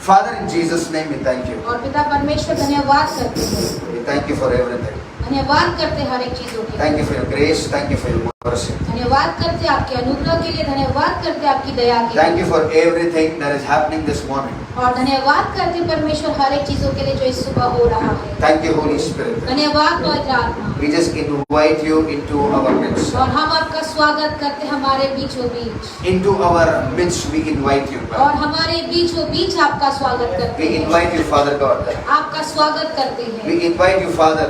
Father, in Jesus' name, we thank you. और पिता परमेश्वर धन्यवाद करते हैं, We thank you for everything. धन्यवाद करते हैं हर एक चीजों के लिए। Thank you for your grace. Thank you for your mercy. धन्यवाद करते हैं आपके अनुग्रह के लिए, धन्यवाद करते हैं आपकी दया के Thank लिए, you for everything that is happening this morning. और धन्यवाद करते हैं परमेश्वर हर एक चीजों के लिए जो इस सुबह हो रहा है। Thank you, Holy Spirit. धन्यवाद पवित्र आत्मा। We just invite you into our midst. और हम आपका स्वागत करते हैं हमारे बीचों बीच, Into our midst, we invite you. और हमारे बीचों बीच आपका स्वागत करते We हैं। invite you, Father God. आपका स्वागत करते हैं, We invite you, Father,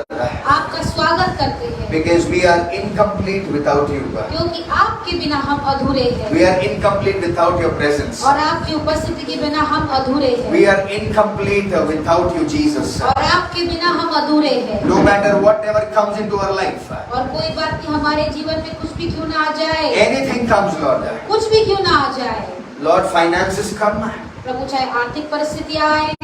आपका स्वागत करते हैं, because we are incomplete without you. क्योंकि आपके बिना हम अधूरे हैं, We are incomplete without your presence. और आपकी उपस्थिति के बिना हम अधूरे हैं, We are incomplete without you, Jesus. और आपके बिना हम अधूरे हैं। No matter whatever comes into our life, और कोई बात नहीं, हमारे जीवन में कुछ भी क्यों ना आ जाए, anything comes, Lord. कुछ भी क्यों ना आ जाए, Lord, finances come, प्रभु चाहे आर्थिक परिस्थितियां आए,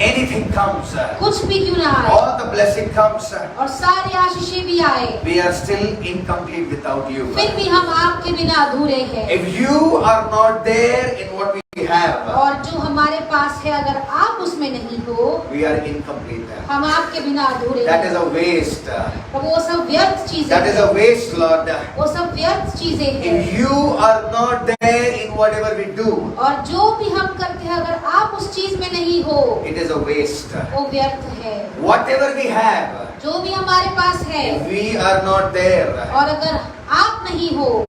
anything comes, कुछ भी क्यों ना आए, all the blessing comes, और सारी आशीषें भी आए, we are still incomplete without you. फिर भी हम आपके बिना अधूरे हैं। If you are not there in what we have, और जो हमारे पास है अगर आप उसमें नहीं हो, we are incomplete. हम आपके बिना अधूरे That हैं। is a waste. प्रभु वो सब व्यर्थ चीजें That is हैं, a waste, Lord. वो सब व्यर्थ चीजें हैं, If you are not there in whatever we do, और जो भी हम करते हैं अगर आप उस चीज में नहीं हो, it is a waste. वो व्यर्थ है। Whatever we have, जो भी हमारे पास है, if we are not there, और अगर आप नहीं हो,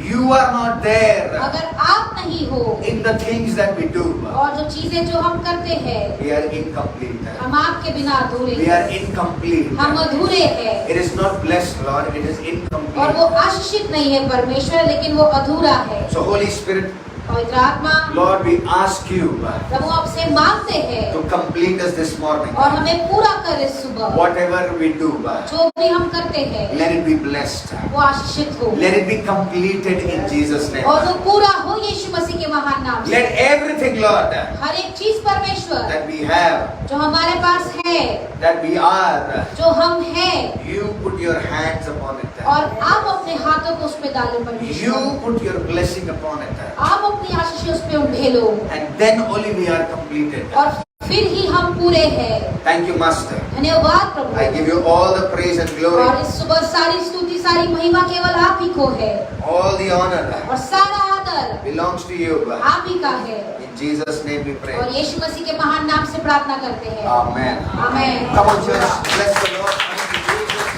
you are not there अगर आप नहीं हो, in the things that we do, और जो चीजें जो हम करते हैं, we are incomplete. हम आपके बिना अधूरे We हैं, are incomplete. हम अधूरे हैं। It is not blessed, Lord. It is और incomplete. वो आशीषित नहीं है परमेश्वर, लेकिन वो अधूरा है। So, Holy Spirit, पवित्र आत्मा, Lord, we ask you प्रभु आपसे मांगते हैं to complete us this morning. और हमें पूरा करे सुबह। Whatever we do, जो भी हम करते हैं let it be blessed. वो आशीषित हो, Let it be completed in Jesus' name. और वो पूरा हो यीशु मसीह के महान नाम से। Let everything, Lord, हर एक चीज परमेश्वर that we have, जो हमारे पास है, that we are, जो हम हैं, you put your hands upon it. और आप अपने हाथों को उस पे डालो You परमेश्वर, put your blessing upon it. आप अपनी आशीष उस पे उंडेलो, And then only we are completed. और फिर ही हम पूरे हैं। Thank you, Master. धन्यवाद I Prabhu. give you all the praise and और glory, इस सुबह सारी स्तुति सारी महिमा केवल आप ही को है, all the honor और सारा आदर belongs to you. आप ही का है। In Jesus' name we pray. और यीशु मसीह के महान नाम से प्रार्थना करते हैं, Amen. Amen. Come on, church. Bless the Lord. Thank you, Jesus.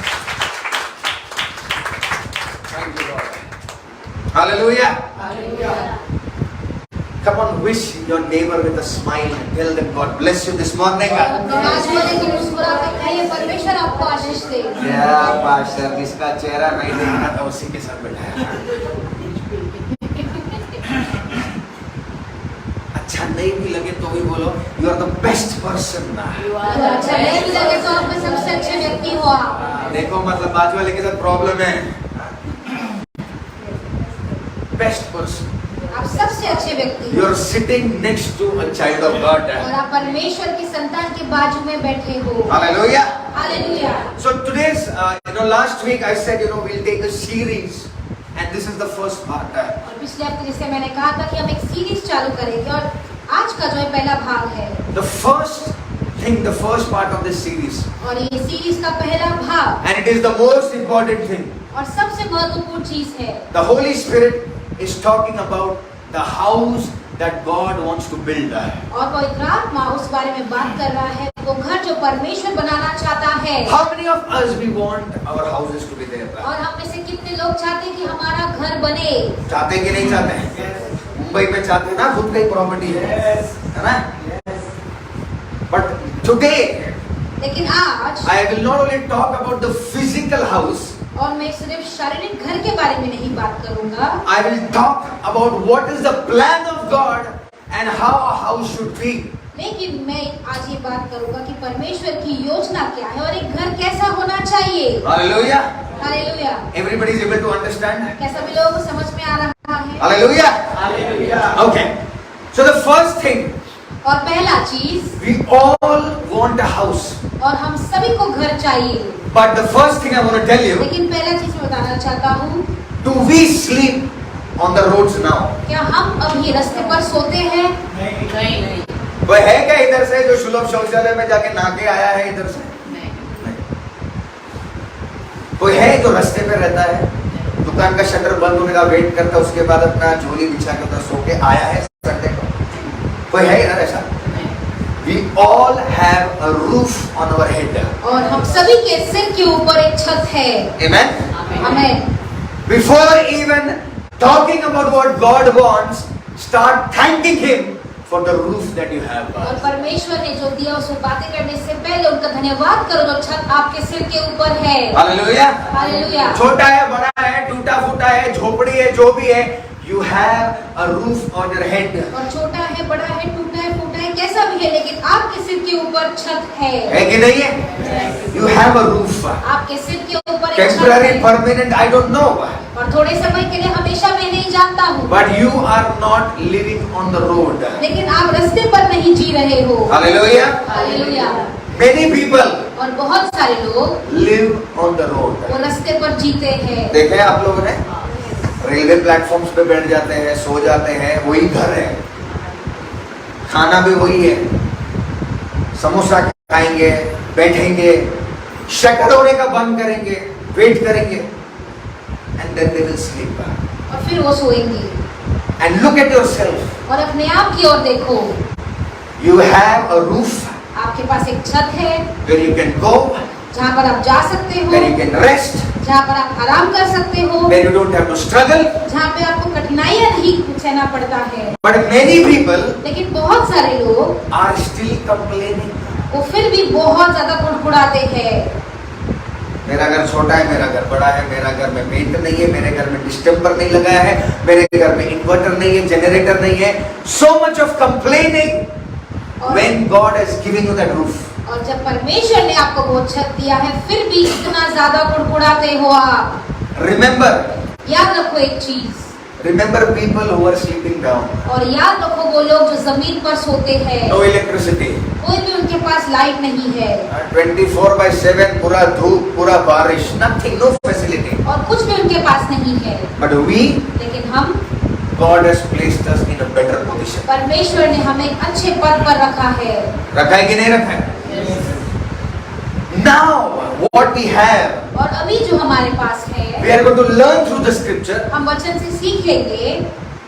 Thank you, Lord. Hallelujah. Come on, wish your neighbor with a smile and tell them God bless you this morning. आज वाले की मुस्कुरा के कहिए परमेश्वर आपको आशीष दे। क्या pastor, जिसका चेहरा नहीं देखना था उसी के साथ बैठाया। अच्छा नहीं भी लगे तो भी बोलो, you are the best person. अगर अच्छा नहीं भी लगे तो आप में सबसे अच्छे व्यक्ति हो आप। देखो मतलब बाजू वाले के साथ प्रॉब्लम है। बेस्ट पर्सन, आप सबसे अच्छे व्यक्ति यू हो, are sitting next to a child of God. और आप परमेश्वर की संतान के बाजू में बैठे हो। Hallelujah. Hallelujah. So today's last week I said we'll take a series and this is the first part. और पिछले हफ्ते जैसे मैंने कहा था कि हम एक सीरीज चालू करेंगे, और आज का जो है पहला भाग है, The first thing, the first part of this series, और ये सीरीज का पहला भाग and it is the most important thing. और सबसे महत्वपूर्ण चीज है। The Holy Spirit is talking about the house that God wants to build. और पवित्र आत्मा उस बारे में बात कर रहा है, वो घर जो परमेश्वर बनाना चाहता है। How many of us we want our houses to be there? और हम में से कितने लोग चाहते हैं कि हमारा घर बने? चाहते कि नहीं चाहते हैं? मुंबई में चाहते हैं ना, खुद का ही प्रॉपर्टी है ना? But today लेकिन आज I will not only talk about the physical house, और मैं सिर्फ शारीरिक घर के बारे में नहीं बात करूंगा, I will talk about what is the plan of God and how a house should be. लेकिन मैं आज ये बात करूंगा कि परमेश्वर की योजना क्या है और एक घर कैसा होना चाहिए। Hallelujah. Hallelujah. Everybody is able to understand? क्या सभी लोगों को समझ में आ रहा है? Hallelujah. Okay. So the first thing, और पहला चीज, we all want a house. और हम सभी को घर चाहिए, But the first thing I want to tell you, लेकिन पहला चीज मैं बताना चाहता हूँ, do we sleep on the roads now? क्या हम अभी रास्ते पर सोते हैं? कोई है क्या इधर से जो सुलभ शौचालय में जाके नहा के आया है इधर से? नहीं। कोई है जो रास्ते पे रहता है, दुकान का शटर बंद होने का वेट करता है, उसके बाद अपना झोली बिछा के उधर सो के आया है संडे को? कोई है इधर ऐसा? We all have a roof on our head. और हम सभी के सिर के ऊपर एक छत है। Amen. Amen. Before even talking about what God wants, start thanking Him for the roof that you have. और परमेश्वर ने जो दिया उसमें बातें करने से पहले उनका धन्यवाद करो जो छत आपके सिर के ऊपर है। Hallelujah. हालेलुया। छोटा है, बड़ा है, टूटा फूटा है, झोपड़ी है, जो भी है, you have a roof on your head. और छोटा है, बड़ा है, टूटा है, फूटा है, कैसा भी है, लेकिन आपके सिर के ऊपर छत है कि नहीं है? You have a roof. आपके सिर के ऊपर एक छत Temporary, है। permanent, I don't know. और थोड़े समय के लिए हमेशा मैं नहीं जानता हूँ, But you are not living on the road. लेकिन आप रास्ते पर नहीं जी रहे हो। Hallelujah. हालेलुया। Many people और बहुत सारे लोग live on the road. वो रास्ते पर जीते हैं। देखे आप लोगों ने? रेलवे प्लेटफॉर्म्स पे बैठ जाते हैं, सो जाते हैं, वही घर है, खाना भी वही है, समोसा खाएंगे, बैठेंगे, शटर होने का बंद करेंगे, वेट करेंगे, and then they will sleep. और फिर वो सोएंगे। And look at yourself. और अपने आप की ओर देखो, You have a roof आपके पास एक छत है where you can go, जहाँ पर आप जा सकते हो, where you can rest, जहाँ पर आप आराम कर सकते हो, where you don't have to struggle. जहाँ पे आपको कठिनाइयाँ नहीं सहना पड़ता है। But many people लेकिन बहुत सारे लोग are still complaining. वो फिर भी बहुत ज्यादा कुड़कुड़ाते हैं। मेरा घर छोटा है, मेरा घर बड़ा है, मेरा घर में पेंट नहीं है, मेरे घर में डिस्टेम्पर नहीं लगाया है, मेरे घर में इन्वर्टर नहीं है, जनरेटर नहीं है. So much of complaining when God has given you that roof. और जब परमेश्वर ने आपको वो छत दिया है फिर भी इतना ज्यादा कुड़कुड़ाते हो आप। Remember, याद रखो एक चीज, remember people who are sleeping down. और याद रखो वो लोग जो जमीन पर सोते हैं, No electricity. कोई भी उनके पास लाइट नहीं है 24/7 पूरा धूप, पूरा बारिश, nothing, no facility. और कुछ भी उनके पास नहीं है। But we, लेकिन हम, God has placed us in a better position. परमेश्वर ने हमें एक अच्छे पद पर रखा है। रखा है कि नहीं रखा है? Now, what we have, और अभी जो हमारे पास है, we are going to learn through the scripture हम वचन से सीखेंगे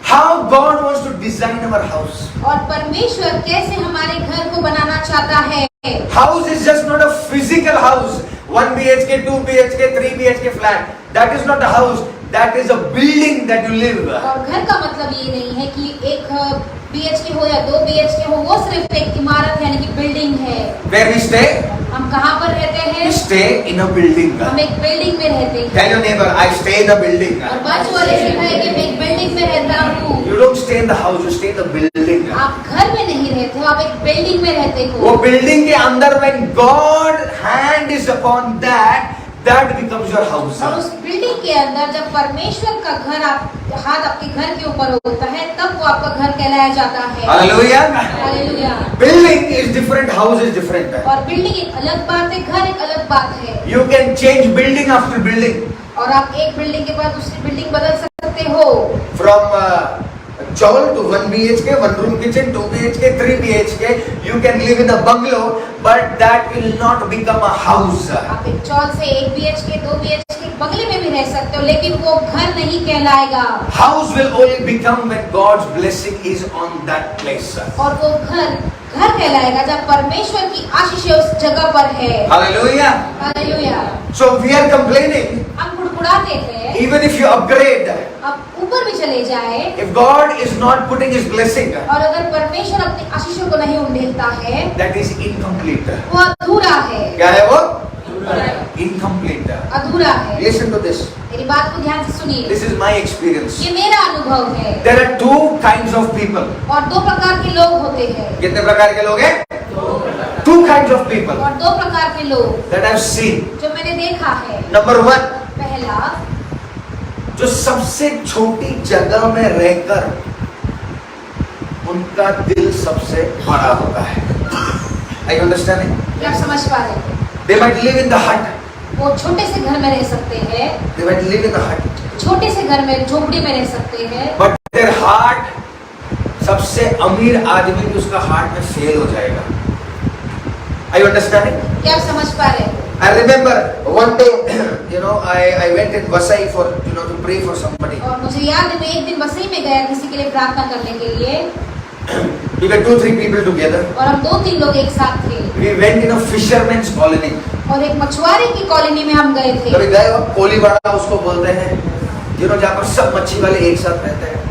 how God wants to design our house. और परमेश्वर कैसे हमारे घर को बनाना चाहता है। House is just not a physical house. 1 BHK, 2 BHK, 3 BHK flat. That is not a house. That is a building that you live. और घर का मतलब ये नहीं है कि एक BHK हो या 2 BHK हो, वो सिर्फ एक इमारत है, यानी कि बिल्डिंग है। Where we stay? हम कहाँ पर रहते हैं? We stay in a building. हम एक बिल्डिंग में रहते हैं। Tell your neighbor, I stay in a building. और बाजू वाले से कहे कि मैं एक बिल्डिंग में रहता हूँ। You don't stay in the house, you stay in the building. आप घर में नहीं रहते हो, आप एक बिल्डिंग में रहते हो। वो बिल्डिंग के अंदर when God hand is upon that becomes your house. और उस बिल्डिंग के अंदर जब परमेश्वर का घर हाथ आपके घर के ऊपर होता है तब वो आपका घर कहलाया जाता है। Hallelujah. Hallelujah. Building is different, house is different. और बिल्डिंग एक अलग बात है, घर एक अलग बात है। You can change building after building. और आप एक बिल्डिंग के बाद दूसरी बिल्डिंग बदल सकते हो। From chawl to 1 BHK, 1 room kitchen, 2 BHK, 3 BHK. You can live in a bungalow, but that will not become a house. आप एक चौल से 1 BHK, 2 BHK बंगले में भी रह सकते हो, लेकिन वो घर नहीं कहलाएगा। House will only become when God's blessing is on that place. और वो घर कहलाएगा जब परमेश्वर की आशीष उस जगह पर है। Hallelujah. Hallelujah. So we are complaining. हम कुड़कुड़ाते हैं, Even if you upgrade, अब ऊपर भी चले जाए, if God is not putting His blessing, और अगर परमेश्वर अपनी आशीषों को नहीं उंडेलता है, that is incomplete. वो अधूरा है। क्या है वो? Incomplete. अधूरा है। Listen to this. मेरी बात को ध्यान से सुनिए, This is my experience. ये मेरा अनुभव है। There are 2 kinds of people. और 2 प्रकार के लोग होते हैं। कितने प्रकार के लोग हैं? 2 kinds of people और 2 प्रकार के लोग that I've seen. जो मैंने देखा है। Number 1, पहला, जो सबसे छोटी जगह में रहकर उनका दिल सबसे बड़ा होता है. Are you understanding? क्या आप समझ पा रहे हैं? They might live in the hut. वो छोटे से घर में रह सकते हैं, They might live in the hut. छोटे से घर में झोपड़ी में रह सकते हैं, But their heart सबसे सबसे अमीर आदमी भी उसका हार्ट में फेल हो जाएगा। Are you understanding? क्या आप समझ पा रहे हैं? I remember one day, I went in Vasai for, to pray for somebody. और मुझे याद है मैं एक दिन वसई में गया किसी के लिए प्रार्थना करने के लिए, We were 2-3 people together. और हम 2-3 लोग एक साथ थे, We went in a fisherman's colony. और एक मछुआरे की कॉलोनी में हम गए थे। कभी गए हो? कोलीवाड़ा उसको बोलते हैं, जहाँ पर सब मच्छी वाले एक साथ रहते हैं।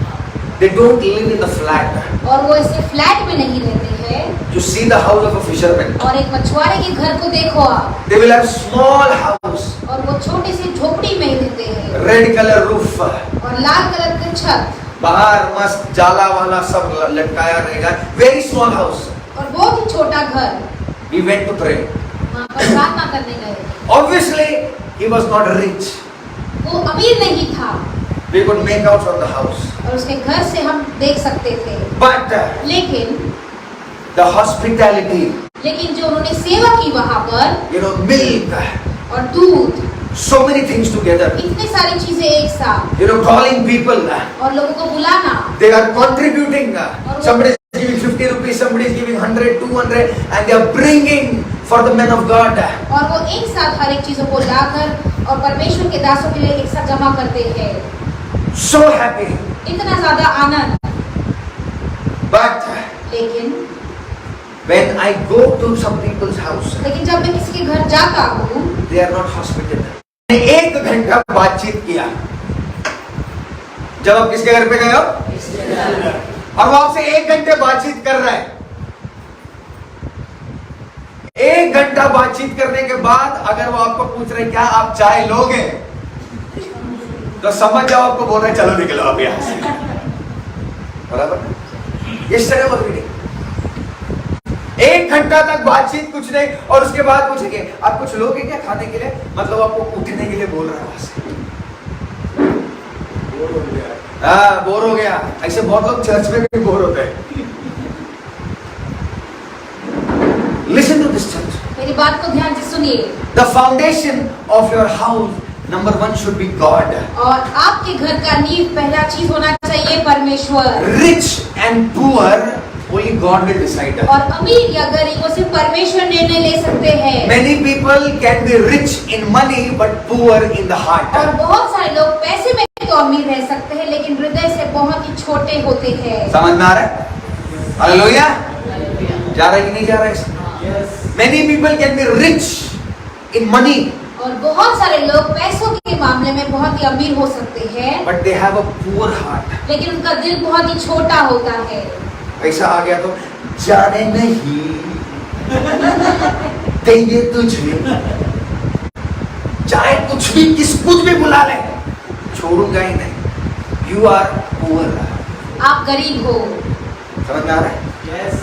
They don't live in the flat. और वो ऐसे फ्लैट में नहीं रहते हैं। You see the house of a fisherman. और एक मछुआरे के घर को देखो आप, They will have small house, और वो छोटी सी झोपड़ी में ही रहते हैं, red color roof. और लाल कलर की छत, बाहर मस्त जाला वाला सब लटकाया रहेगा, very small house. और बहुत ही छोटा घर। We went to pray. वहाँ पर प्रार्थना करने गए। Obviously, he was not rich. वो अमीर नहीं था, We could make out from the house. और उसके घर से हम देख सकते थे। But लेकिन the hospitality, जो उन्होंने सेवा की वहाँ पर, milk, और दूध, so many things together. इतनी सारी चीजें एक साथ, Calling people. और लोगों को बुलाना, They are contributing. Somebody is giving 50 rupees, somebody is giving 100, 200, and they are bringing for the men of God. और वो एक साथ हर एक चीजों को लाकर और परमेश्वर के दासों के लिए एक साथ जमा करते हैं। So happy. इतना ज्यादा आनंद। But लेकिन when I go to some people's house, जब मैं किसी के घर जाता हूँ, they are not hospitable. मैंने 1 घंटा बातचीत किया। जब आप किसके घर पे गए हो? और वो आपसे 1 घंटे बातचीत कर रहा है। 1 घंटा बातचीत करने के बाद अगर वो आपको पूछ रहे क्या आप चाय लोगे, तो समझ जाओ आपको बोल रहे चलो निकलो आप यहां से। बराबर? इस तरह बोल रही 1 घंटा तक बातचीत कुछ नहीं, और उसके बाद पूछेंगे आप कुछ लोगे क्या खाने के लिए, मतलब आपको उठने के लिए बोल रहा है वहां से। बोर हो गया। ऐसे बहुत लोग चर्च में भी बोर होते हैं। Listen to this, church. मेरी बात को ध्यान से सुनिए। The foundation of your house, number 1 should be God. और आपके घर का नींव पहला चीज होना चाहिए परमेश्वर। Rich and poor, only God will decide. और अमीर या गरीबों से परमेश्वर निर्णय ले सकते हैं। Many people can be rich in money but poor in the heart. और बहुत सारे लोग पैसे में तो अमीर रह सकते हैं, लेकिन हृदय से बहुत ही छोटे होते हैं। समझ में आ रहा है? हालेलुया। जा रहा है कि नहीं जा रहा है? Many people can be rich in money. और बहुत सारे लोग पैसों के मामले में बहुत ही अमीर हो सकते हैं, But they have a poor heart. लेकिन उनका दिल बहुत ही छोटा होता है। ऐसा आ गया तो जाने नहीं देंगे तुझे, चाहे कुछ भी बुला ले, छोड़ूंगा ही नहीं। You are poor. आप गरीब हो। समझ में आ रहा है? Yes.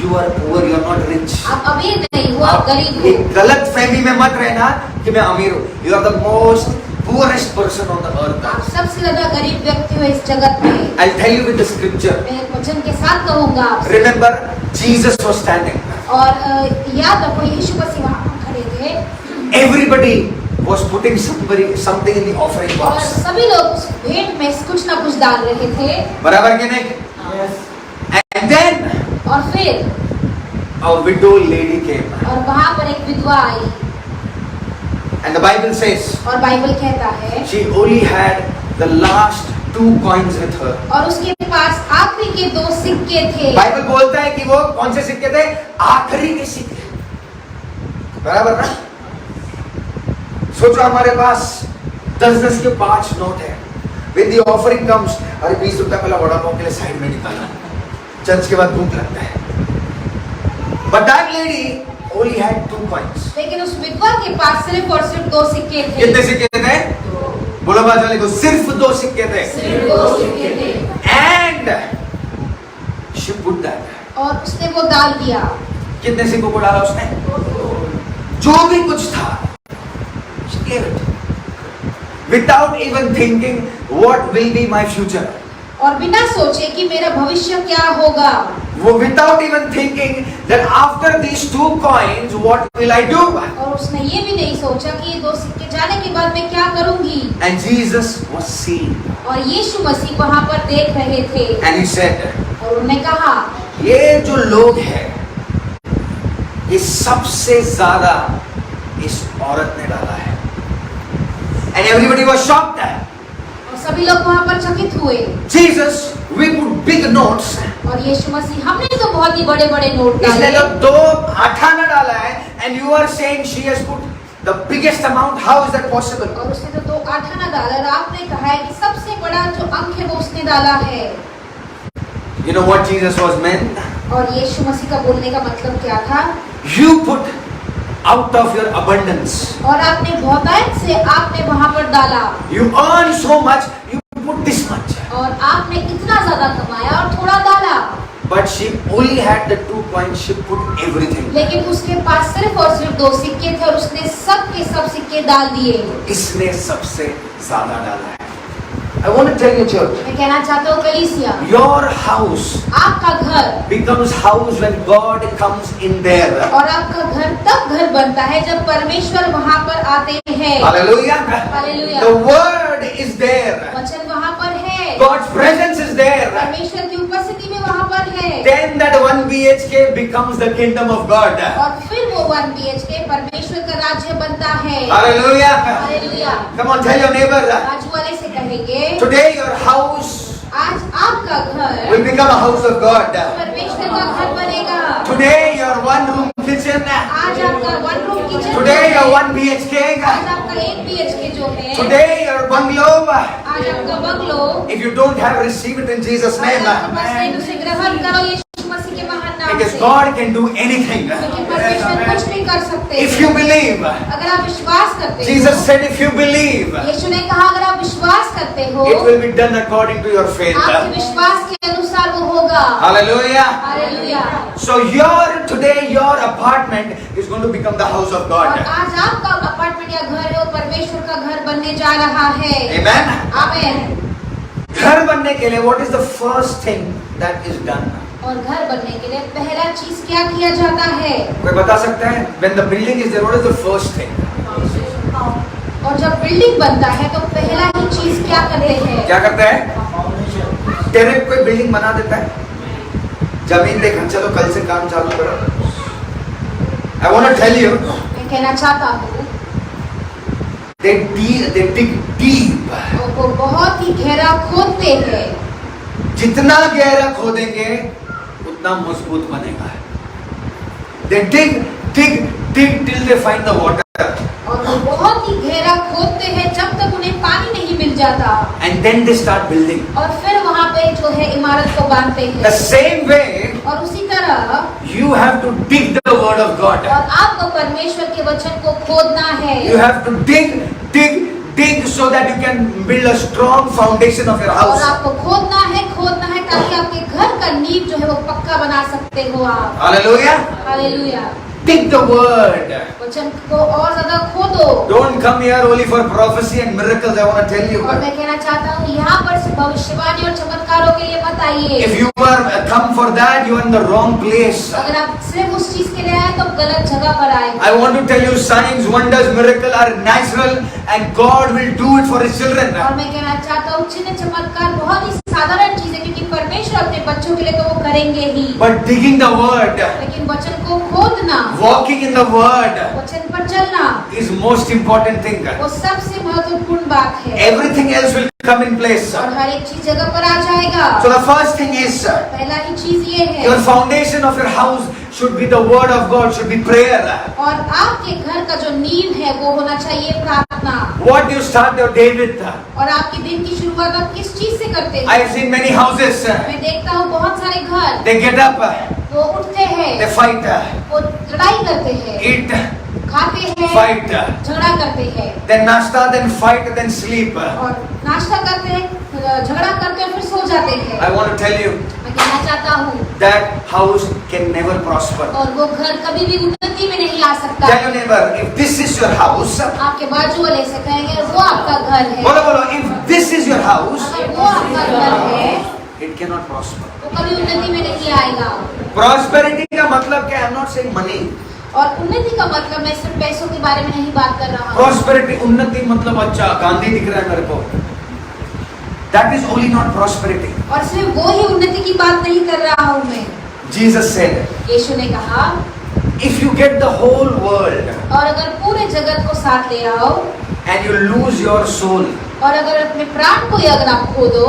You are poor. You are not rich. आप अमीर नहीं हो, आप गरीब हो। एक गलत फहमी में मत रहना कि मैं अमीर हूँ। You are the most poorest person on the earth. आप सबसे ज्यादा गरीब व्यक्ति हो इस जगत में। I'll tell you with the scripture. मैं एक वचन के साथ कहूँगा आपसे। Remember, Jesus was standing. और याद रखो यीशु मसीह वहाँ पर खड़े थे। Everybody was putting something in the offering और box. सभी लोग उस भेंट में कुछ ना कुछ डाल रहे थे। बराबर कि नहीं? Yes. And then और फिर a widow lady came. और वहाँ पर एक विधवा आई। And the Bible says और बाइबल कहता है she only had the last 2 coins with her. और उसके पास आखिरी के 2 सिक्के थे। बाइबल बोलता है कि वो कौन से सिक्के थे? आखिरी के सिक्के। बराबर ना? सोचो हमारे पास 10-10 के 5 नोट है। When the offering comes, अरे 20 रुपया पहला वड़ा पाव के लिए साइड में निकाला, चर्च के बाद भूख लगता है। But that lady only had 2 coins. लेकिन उस विधवा के पास सिर्फ और सिर्फ 2 सिक्के थे। कितने सिक्के थे? बोलो बात वाले को, सिर्फ 2 सिक्के थे। सिर्फ 2 सिक्के थे। And she put that. और उसने वो डाल दिया। कितने सिक्कों को डाला उसने? जो भी कुछ था, she gave it. Without even thinking what will be my future. और बिना सोचे कि मेरा भविष्य क्या होगा। वो without even thinking that after these 2 coins what will I do? और उसने ये भी नहीं सोचा कि ये 2 सिक्के जाने के बाद मैं क्या करूंगी। And Jesus was seeing. और यीशु मसीह वहाँ पर देख रहे थे। And he said, और उन्होंने कहा ये जो लोग हैं, ये सबसे ज्यादा इस औरत ने डाला है। And everybody was shocked. और सभी लोग वहां पर चकित हुए। Jesus, we put big notes. और यीशु मसीह, हमने तो बहुत ही बड़े बड़े नोट इसने डाले। तो 2 आठाना डाला है, and you are saying she has put the biggest amount. How is that possible? और उसने तो 2 आठाना डाला और आपने कहा है कि सबसे बड़ा जो अंक है वो उसने डाला है। You know what Jesus was meant? और यीशु मसीह का बोलने का मतलब क्या था? You put out of your abundance. और आपने बहुतायत से आपने वहां पर डाला। You earn so much, you put this much. और आपने इतना ज्यादा कमाया और थोड़ा डाला। But she only had the 2 coins, she put everything. लेकिन उसके पास सिर्फ और सिर्फ 2 सिक्के थे और उसने सब के सब सिक्के डाल दिए। इसने सबसे ज्यादा डाला है। I want to tell you, church, मैं कहना चाहता हूँ कलीसिया, your house आपका घर becomes house when God comes in there. और आपका घर तब घर बनता है जब परमेश्वर वहाँ पर आते हैं। Hallelujah. Hallelujah. The word is there. वचन वहाँ पर है। God's presence is there. परमेश्वर की उपस्थिति में वहाँ पर है। Then that 1 BHK becomes the kingdom of God. और फिर वो 1 BHK परमेश्वर का राज्य बनता है। Hallelujah. Hallelujah. Come on, tell your neighbor. बाजू वाले से कहेंगे, Today your house आज आपका घर will become a house of God. परमेश्वर का घर बनेगा। Today your 1 room kitchen. आज आपका 1 room kitchen, Today your 1 BHK. आज आपका 1 BHK जो है, Today your bungalow. आज आपका bungalow, If you don't have, receive it in Jesus' आज name. आपके पास नहीं, उसे ग्रहण करो यीशु मसीह के महान नाम Because से। God can do anything. लेकिन परमेश्वर कुछ भी कर सकते If हैं you believe. अगर आप विश्वास करते हो। Jesus said, if you believe, यीशु ने कहा अगर आप विश्वास करते हो it will be done according to your faith. आपके विश्वास के अनुसार वो होगा। Hallelujah. Hallelujah. So today your apartment is going to become the house of और God. आज आपका अपार्टमेंट या घर है वो परमेश्वर का घर बनने जा रहा है। Amen. आमीन। घर बनने के लिए what is the first thing that is done? और घर बनने के लिए पहला चीज क्या किया जाता है? कोई बता सकता है? When the building is there, what is the first thing? और जब बिल्डिंग बनता है तो पहला ही चीज क्या करते हैं? क्या करता है? डायरेक्ट कोई बिल्डिंग बना देता है, जमीन देखा चलो कल से काम चालू करो। I want to tell you, मैं कहना चाहता हूँ they dig deep. और वो बहुत ही गहरा खोदते हैं। जितना गहरा खोदेंगे उतना मजबूत बनेगा। They dig till they find the water. और वो बहुत ही गहरा खोदते हैं जब तक उन्हें पानी नहीं मिल जाता। And then they start building. और फिर वहाँ पे जो है इमारत को बांधते The हैं। same way, और उसी तरह you have to dig the word of God. और आपको परमेश्वर के वचन को खोदना है। You have to dig so that you can build a strong foundation of your और house. आपको खोदना है ताकि आपके घर का नींव जो है वो पक्का बना सकते हो आप। Hallelujah. Hallelujah. Dig the word. वचन को और ज्यादा खोदो। Don't come here only for prophecy and miracles. I want to tell you. और मैं कहना चाहता हूँ यहाँ पर सिर्फ भविष्यवाणी और चमत्कारों के लिए मत आइए। If you are come for that, you are in the wrong place. अगर आप सिर्फ उस चीज के लिए आए तो गलत जगह पर आए। I want to tell you, signs, wonders, miracles are natural, and God will do it for His children. और मैं कहना चाहता हूँ चिन्ह चमत्कार बहुत ही साधारण चीज है क्योंकि परमेश्वर अपने बच्चों के लिए तो वो करेंगे ही। But digging the word, लेकिन वचन को खोदना, walking in the word, वचन पर चलना is most important thing. वो सबसे महत्वपूर्ण बात है। Everything else will come in place. और हर एक चीज जगह पर आ जाएगा। So the first thing is, पहला ही चीज ये है your foundation of your house should be the word of God, should be prayer. और आपके घर का जो नींव है वो होना चाहिए प्रार्थना। What do you start your day with? और आपके दिन की शुरुआत आप किस चीज से करते I हैं? have seen many houses. मैं देखता हूँ बहुत सारे घर They get up, वो उठते हैं, they fight, वो लड़ाई करते हैं, eat, खाते हैं, fight, झगड़ा करते हैं, then nashta, then fight, then sleep. और नाश्ता करते हैं, झगड़ा करते हैं, फिर सो जाते हैं। I want to tell you, मैं कहना चाहता हूँ that house can never prosper. और वो घर कभी भी उन्नति में नहीं ला सकता। Tell your neighbor, if this is your house, आपके बाजू वाले से कहेंगे वो आपका घर है, बोलो बोलो, if this is your house, अगर वो आपका घर है it cannot prosper. वो कभी उन्नति में नहीं आएगा। Prosperity का मतलब क्या? I am not saying money. और उन्नति का मतलब मैं सिर्फ पैसों के बारे में नहीं बात कर रहा हूँ। Prosperity, उन्नति मतलब अच्छा गांधी दिख रहा है मेरे को, That is only not prosperity. और सिर्फ वो ही उन्नति की बात नहीं कर रहा हूँ मैं। Jesus said, यीशु ने कहा, if you get the whole world और अगर पूरे जगत को साथ ले आओ and you lose your soul, और अगर अपने प्राण को ही अगर आप खो दो,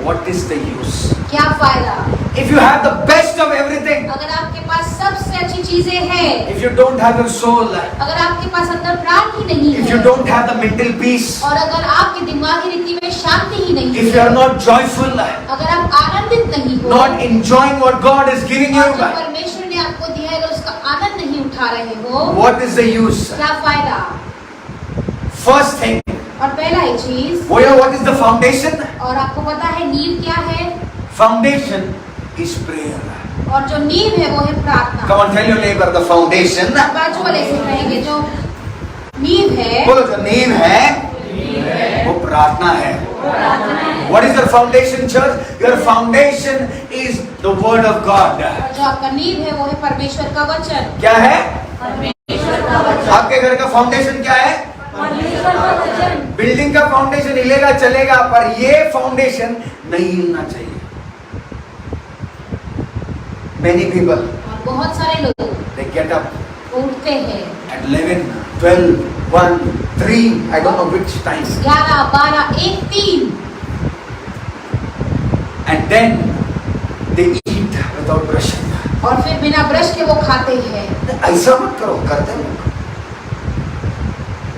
what is the use? क्या फायदा? If you have the best of everything, अगर आपके पास सबसे अच्छी चीजें हैं, if you don't have your soul, अगर आपके पास अंदर प्राण ही नहीं if है, you don't have the mental peace, और अगर आपकी दिमागी रीति में शांति ही नहीं if you है, are not joyful, अगर आप आनंदित नहीं हो, not enjoying what God is giving you, और जो परमेश्वर ने आपको दिया है अगर उसका आनंद नहीं उठा रहे हो, what is the use? क्या फायदा? First thing, और पहला ही चीज, what is the foundation? और आपको पता है नींव क्या है? Foundation is prayer. और जो नींव है वो है प्रार्थना। Come on, tell your neighbor the foundation. बाजू वाले से कहेंगे जो नींव है, बोलो जो नींव है वो प्रार्थना है। What is your foundation, church? Your foundation is the word of God. और जो आपका नींव है वो है परमेश्वर का वचन। क्या है? परमेश्वर का वचन। आपके घर का फाउंडेशन क्या है? परमेश्वर का वचन। बिल्डिंग का फाउंडेशन हिलेगा चलेगा, पर ये फाउंडेशन नहीं हिलना चाहिए। Many people, और बहुत सारे लोग they get up उठते हैं at 11, 12, 1, 3, I don't know which time, 11, 12, 1, 3 and then they eat without brushing. और फिर बिना ब्रश के वो खाते हैं। ऐसा मत करो, करते हैं लोग।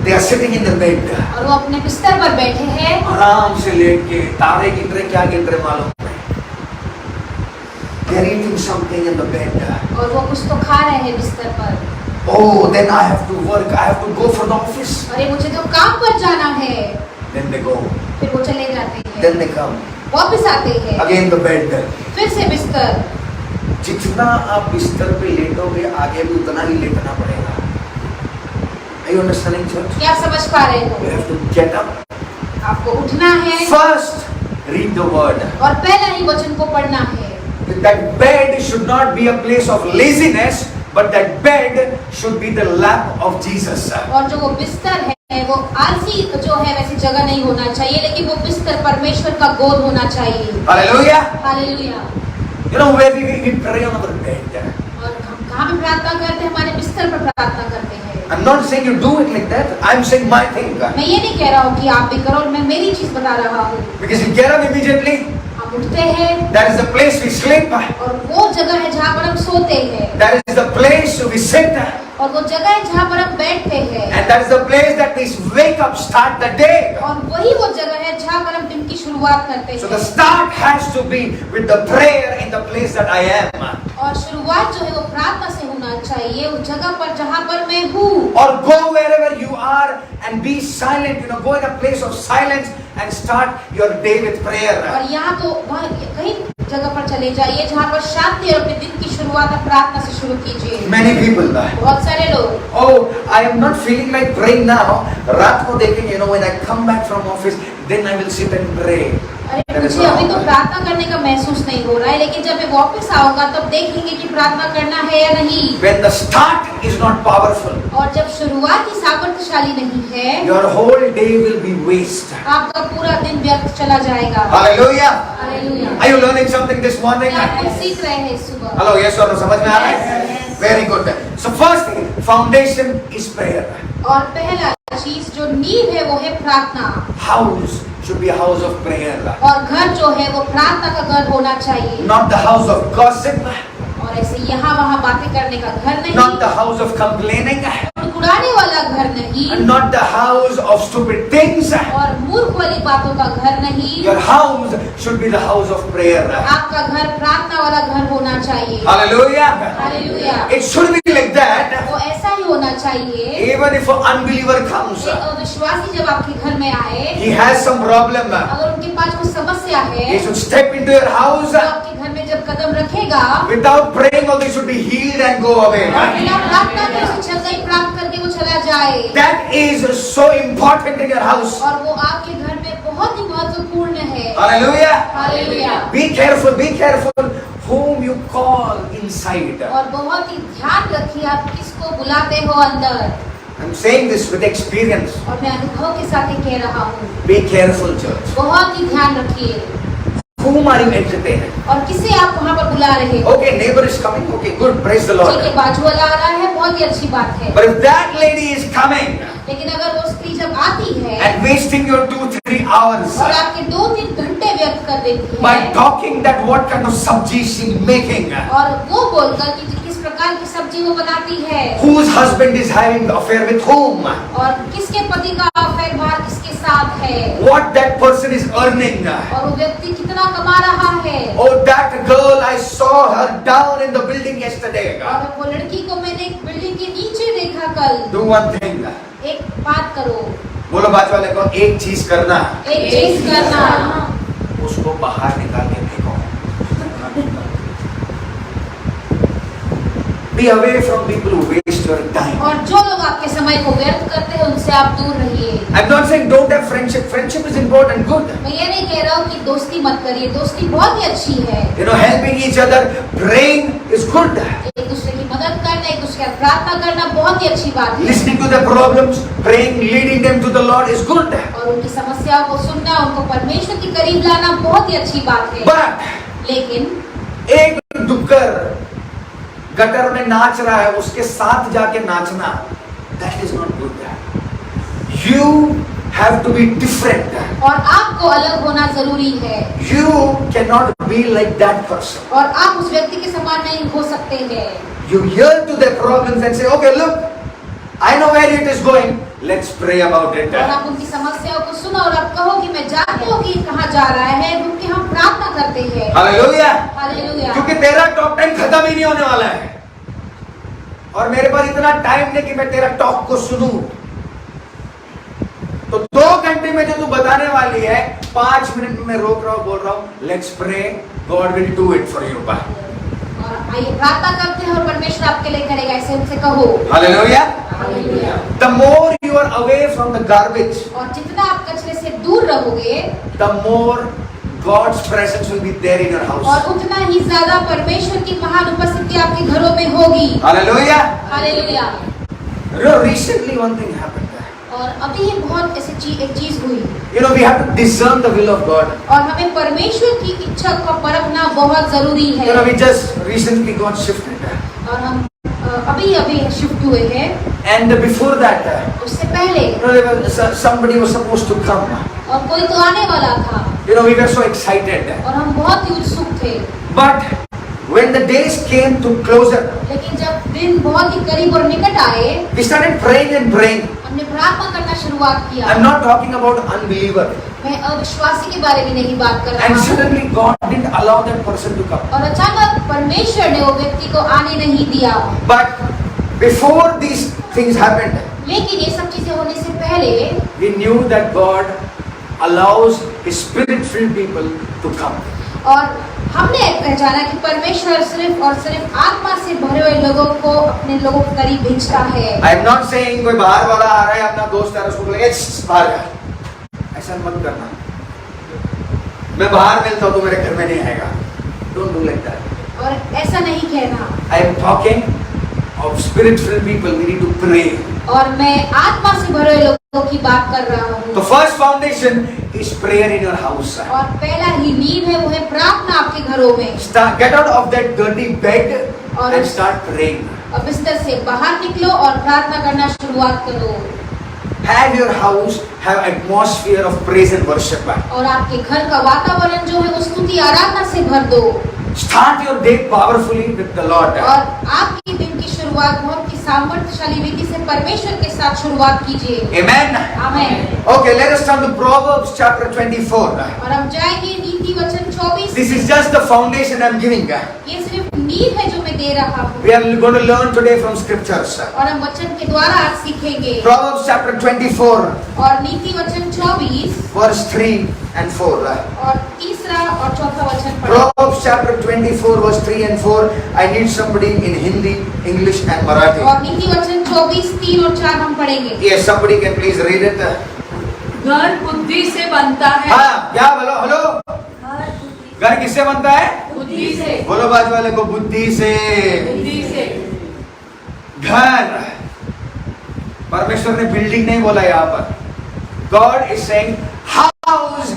They are sitting in the bed. और वो अपने बिस्तर पर बैठे हैं, आराम से लेट के तारे गिन रहे, क्या गिन रहे मालूम नहीं। They are eating something in the bed. और वो कुछ तो खा रहे हैं बिस्तर पर। Oh, then I have to work. I have to go for the office. अरे मुझे तो काम पर जाना है। Then they go. फिर वो चले जाते हैं, Then they come. वापस आते हैं, Again the bed. फिर से बिस्तर। जितना आप बिस्तर पे लेटोगे आगे भी उतना ही लेटना पड़ेगा। Are you understanding, church? क्या समझ पा रहे You हो? have to get up. आपको उठना है First, read the word. और पहला ही वचन को पढ़ना है। That bed should not be a place of laziness, but that bed should be the lap of Jesus. और जो वो बिस्तर है वो आलसी जो है वैसी जगह नहीं होना चाहिए, लेकिन वो बिस्तर परमेश्वर का गोद होना चाहिए। Hallelujah. Hallelujah. You know where we pray on our bed. और हम कहाँ पे प्रार्थना करते हैं? हमारे बिस्तर पर प्रार्थना करते हैं। I'm not saying you do it like that. I'm saying my thing. मैं ये नहीं कह रहा हूँ कि आप भी करो, और मैं मेरी चीज बता रहा हूँ। Because you get up immediately. हम उठते हैं That is the place we sleep. और वो जगह है जहाँ पर हम सोते हैं, That is the place we sit. और वो जगह है जहाँ पर हम बैठते हैं, And that is the place that we wake up, start the day. और वही वो जगह है जहाँ पर हम दिन की शुरुआत करते So the हैं। start has to be with the prayer in the place that I am. और शुरुआत जो है वो प्रार्थना से होना चाहिए उस जगह पर जहाँ पर मैं हूँ। Or go wherever you are and be silent. Go in a place of silence and start your day with prayer. और यहाँ तो वहाँ कहीं जगह पर चले जाइए जहाँ पर शांति और अपने दिन की शुरुआत आप प्रार्थना से शुरू कीजिए। Many people. बहुत सारे लोग, Oh, I am not feeling like praying now. रात को देखेंगे, when I come back from office, then I will sit and pray. अरे मुझे अभी तो प्रार्थना करने का महसूस नहीं हो रहा है, लेकिन जब मैं वापस आऊंगा तब देखेंगे कि प्रार्थना करना है या नहीं। When the start is not powerful, और जब शुरुआत ही सामर्थ्यशाली नहीं है, your whole day will be waste. आपका पूरा दिन व्यर्थ चला जाएगा। Hallelujah. Hallelujah. Are you learning something this morning? क्या आप कुछ सीख रहे हैं इस सुबह? Hello, yes or no? समझ में आ रहा है? Very good. So first thing, foundation is prayer. और पहला चीज जो नींव है वो है प्रार्थना। House should be a house of prayer. और घर जो है वो प्रार्थना का घर होना चाहिए। Not the house of gossip. और ऐसे यहाँ वहाँ बातें करने का घर नहीं, Not the house of complaining. उड़ाने वाला घर नहीं, And not the house of stupid things. और मूर्ख वाली बातों का घर नहीं। Your house should be the house of prayer. आपका घर प्रार्थना वाला घर होना चाहिए। Hallelujah. Hallelujah. It should be like that. वो ऐसा ही होना चाहिए। Even if an unbeliever comes, एक अविश्वासी जब आपके घर में आए, he has some problem. अगर उनके पास कोई समस्या है, He should step into your house तो आपके घर में जब कदम रखेगा, without praying, or they should be healed and go away. और बिना प्रार्थना के उसे चंगाई प्राप्त करके वो चला जाए। That is so important in your house. और वो आपके घर में बहुत ही महत्वपूर्ण है। Hallelujah. Hallelujah. Be careful whom you call inside. और बहुत ही ध्यान रखिए आप किसको बुलाते हो अंदर। I'm saying this with experience. और मैं अनुभव के साथ ही कह रहा हूँ, Be careful, church. बहुत ही ध्यान रखिए। Whom are you entertaining? और किसे आप वहाँ पर बुला रहे हो? Okay, neighbor is coming. Okay, good. Praise the ठीक है, Lord. बाजू वाला आ रहा है, बहुत ही अच्छी बात है। But if that lady is coming लेकिन अगर वो स्त्री जब आती है and wasting your 2-3 hours और आपके 2-3 घंटे व्यर्थ कर देती by है talking that what kind of sabji she making, और वो बोलकर कि किस प्रकार की सब्जी वो बनाती है, whose husband is having the affair with whom, और किसके पति का अफेयर बाहर किसके साथ है, what that person is earning. और वो व्यक्ति कितना कमा रहा है। Oh, that girl, I saw her down in the building yesterday. और वो लड़की को मैंने एक बिल्डिंग के नीचे देखा कल। Do one thing. एक बात करो, बोलो बाजू वाले को, एक चीज करना, एक चीज करना, उसको बाहर निकाल के फेंको। Be away from people who waste your time. और जो लोग आपके समय को व्यर्थ करते हैं उनसे आप दूर रहिए। I'm not saying don't have friendship. Friendship is important, good. मैं ये नहीं कह रहा हूँ कि दोस्ती मत करिए, दोस्ती बहुत ही अच्छी है। You know, helping each other, praying is good. एक दूसरे की मदद करना, एक दूसरे की प्रार्थना करना बहुत ही अच्छी बात है। Listening to their problems, praying, leading them to the Lord is good. और उनकी समस्याओं को सुनना, उनको परमेश्वर के करीब लाना बहुत ही अच्छी बात है। But लेकिन एक डुक्कर गटर में नाच रहा है, उसके साथ जाके नाचना, that is not good. You have to be different. और आपको अलग होना जरूरी है। You cannot be like that person. और आप उस व्यक्ति के समान नहीं हो सकते हैं। You hear to their problems and say, okay, look, I know where it is going. Let's pray about it. और आप उनकी समस्याओं को सुनो और आप कहो कि मैं जानती हूँ कि कहाँ जा रहा है, क्योंकि हम प्रार्थना करते हैं। हालेलुया। हालेलुया। क्योंकि तेरा टॉक टाइम खत्म ही नहीं होने वाला है, और मेरे पास इतना टाइम नहीं कि मैं तेरा टॉक को सुनूं। तो 2 घंटे में जो तू बताने वाली है, 5 मिनट में मैं रोक रहा हूँ, बोल रहा हूँ, let's pray, God will do it for you. और आइए प्रार्थना करते हैं और परमेश्वर आपके लिए करेगा, ऐसे उनसे कहो। Hallelujah. Hallelujah. The more you are away from the garbage, और जितना आप कचरे से दूर रहोगे, the more God's presence will be there in your house. और उतना ही ज्यादा परमेश्वर की महान उपस्थिति आपके घरों में होगी। Hallelujah. Hallelujah. You know, recently one thing happened. और अभी बहुत ऐसी एक चीज हुई। You know, we have to discern the will of God. और हमें परमेश्वर की इच्छा को परखना बहुत जरूरी है। You know, we just recently got shifted. और हम अभी शिफ्ट हुए हैं। And before that, उससे पहले you know, there was, somebody was supposed to come. और कोई तो आने वाला था। You know, we were so excited. और हम बहुत ही उत्सुक थे। But when the days came to closer, लेकिन जब दिन बहुत ही करीब और निकट आए, we started praying and praying. हमने प्रार्थना करना शुरुआत किया। I'm not talking about unbeliever. मैं अविश्वासी के बारे में नहीं बात कर रहा And हूँ। suddenly God didn't allow that person to come. और अचानक परमेश्वर ने वो व्यक्ति को आने नहीं दिया। But before these things happened, लेकिन ये सब चीजें होने से पहले we knew that God allows His Spirit-filled people to come. और हमने पहचाना कि परमेश्वर सिर्फ और सिर्फ आत्मा से भरे हुए लोगों को अपने लोगों के करीब भेजता है। I am not saying कोई बाहर वाला आ रहा है, अपना दोस्त है, उसको बोलेगा बाहर जा, ऐसा मत करना। मैं बाहर मिलता हूँ तो मेरे घर में नहीं आएगा। Don't do like that. और ऐसा नहीं कहना। I am talking of spirit-filled people. We need to pray. और मैं आत्मा से भरे हुए लोगों की बात कर रहा हूँ। The first foundation is prayer in your house. और पहला ही नींव है वो है प्रार्थना आपके घरों में। Get out of that dirty bed and start praying. और बिस्तर से बाहर निकलो और प्रार्थना करना शुरुआत करो। Have your house have atmosphere of praise and worship. और आपके घर का वातावरण जो है वो स्तुति आराधना से भर दो। Start your day powerfully with the Lord. और आपकी दिन की शुरुआत बहुत ही सामर्थ्यशाली रीति से परमेश्वर के साथ शुरुआत कीजिए। Amen. Amen. Okay, let us turn to Proverbs chapter 24. और हम जाएंगे नीति वचन 24। This is just the foundation I am giving. ये सिर्फ नींव है जो मैं दे रहा हूँ। We are going to learn today from scriptures. और हम वचन के द्वारा आज सीखेंगे। Proverbs chapter 24, और नीति वचन 24 verse 3 and 4. और तीसरा और चौथा वचन पढ़ें। Proverbs chapter 24, verse 3 and 4. I need somebody in Hindi, English and Marathi. और नीति वचन 24, 3 और 4 हम पढ़ेंगे। Yes, somebody can please read it. घर बुद्धि से बनता है। हाँ, क्या बोलो, हेलो। घर किससे बनता है? बुद्धि से। बोलो बाजू वाले को, बुद्धि से। बुद्धि से। घर परमेश्वर ने बिल्डिंग नहीं बोला यहाँ पर. God is saying house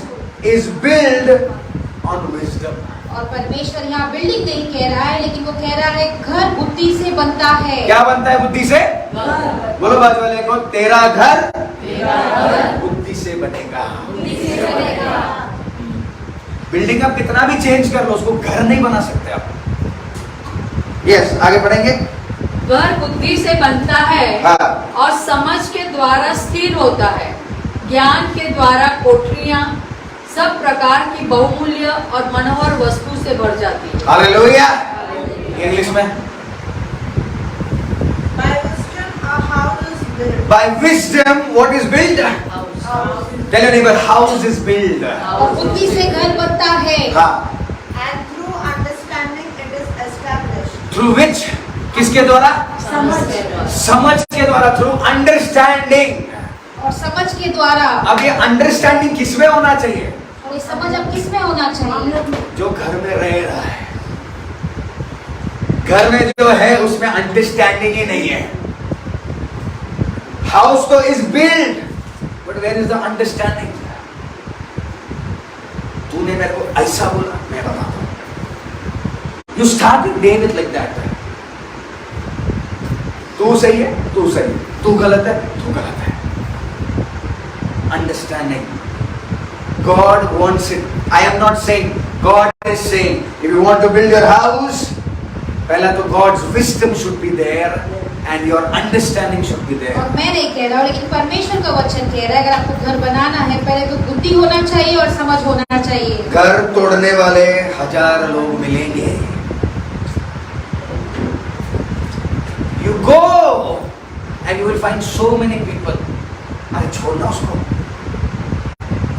is built on wisdom. और परमेश्वर यहाँ बिल्डिंग नहीं कह रहा है, लेकिन वो कह रहा है घर बुद्धि से बनता है. क्या बनता है बुद्धि से? बोलो बाजू वाले को, तेरा घर बुद्धि से बनेगा. बिल्डिंग आप कितना भी चेंज कर लो, उसको घर नहीं बना सकते आप. यस, आगे बढ़ेंगे. घर बुद्धि से बनता है हाँ. और समझ के द्वारा स्थिर होता है. ज्ञान के द्वारा कोठरियां सब प्रकार की बहुमूल्य और मनोहर वस्तु से भर जाती है. हालेलुया. इंग्लिश में. By wisdom, a house is built. By wisdom, what is built? Tell your neighbor, house is built. और बुद्धि से घर बनता है. हाँ. And through understanding, it is established. Through which? किसके द्वारा? समझ के द्वारा. Through understanding. और समझ के द्वारा. अब ये अंडरस्टैंडिंग किसमें होना चाहिए? और ये समझ अब किस में होना चाहिए? जो घर में रह रहा है. घर में जो है उसमें अंडरस्टैंडिंग ही नहीं है. हाउस तो is build, but where is the understanding? तूने मेरे को ऐसा बोला, मैं बताता हूं. You start day with like that. तू सही है, तू सही, तू गलत है, तू गलत है. Understanding. God wants it. I am not saying, God is saying, if you want to build your house, पहला तो God's wisdom should be there and your understanding should be there. और मैं नहीं कह रहा हूँ, लेकिन परमेश्वर का वचन कह रहा है, अगर आपको घर बनाना है, पहले तो बुद्धि होना चाहिए और समझ होना चाहिए. घर तोड़ने वाले 1000 लोग मिलेंगे. You go and you will find so many people. अरे छोड़ना उसको.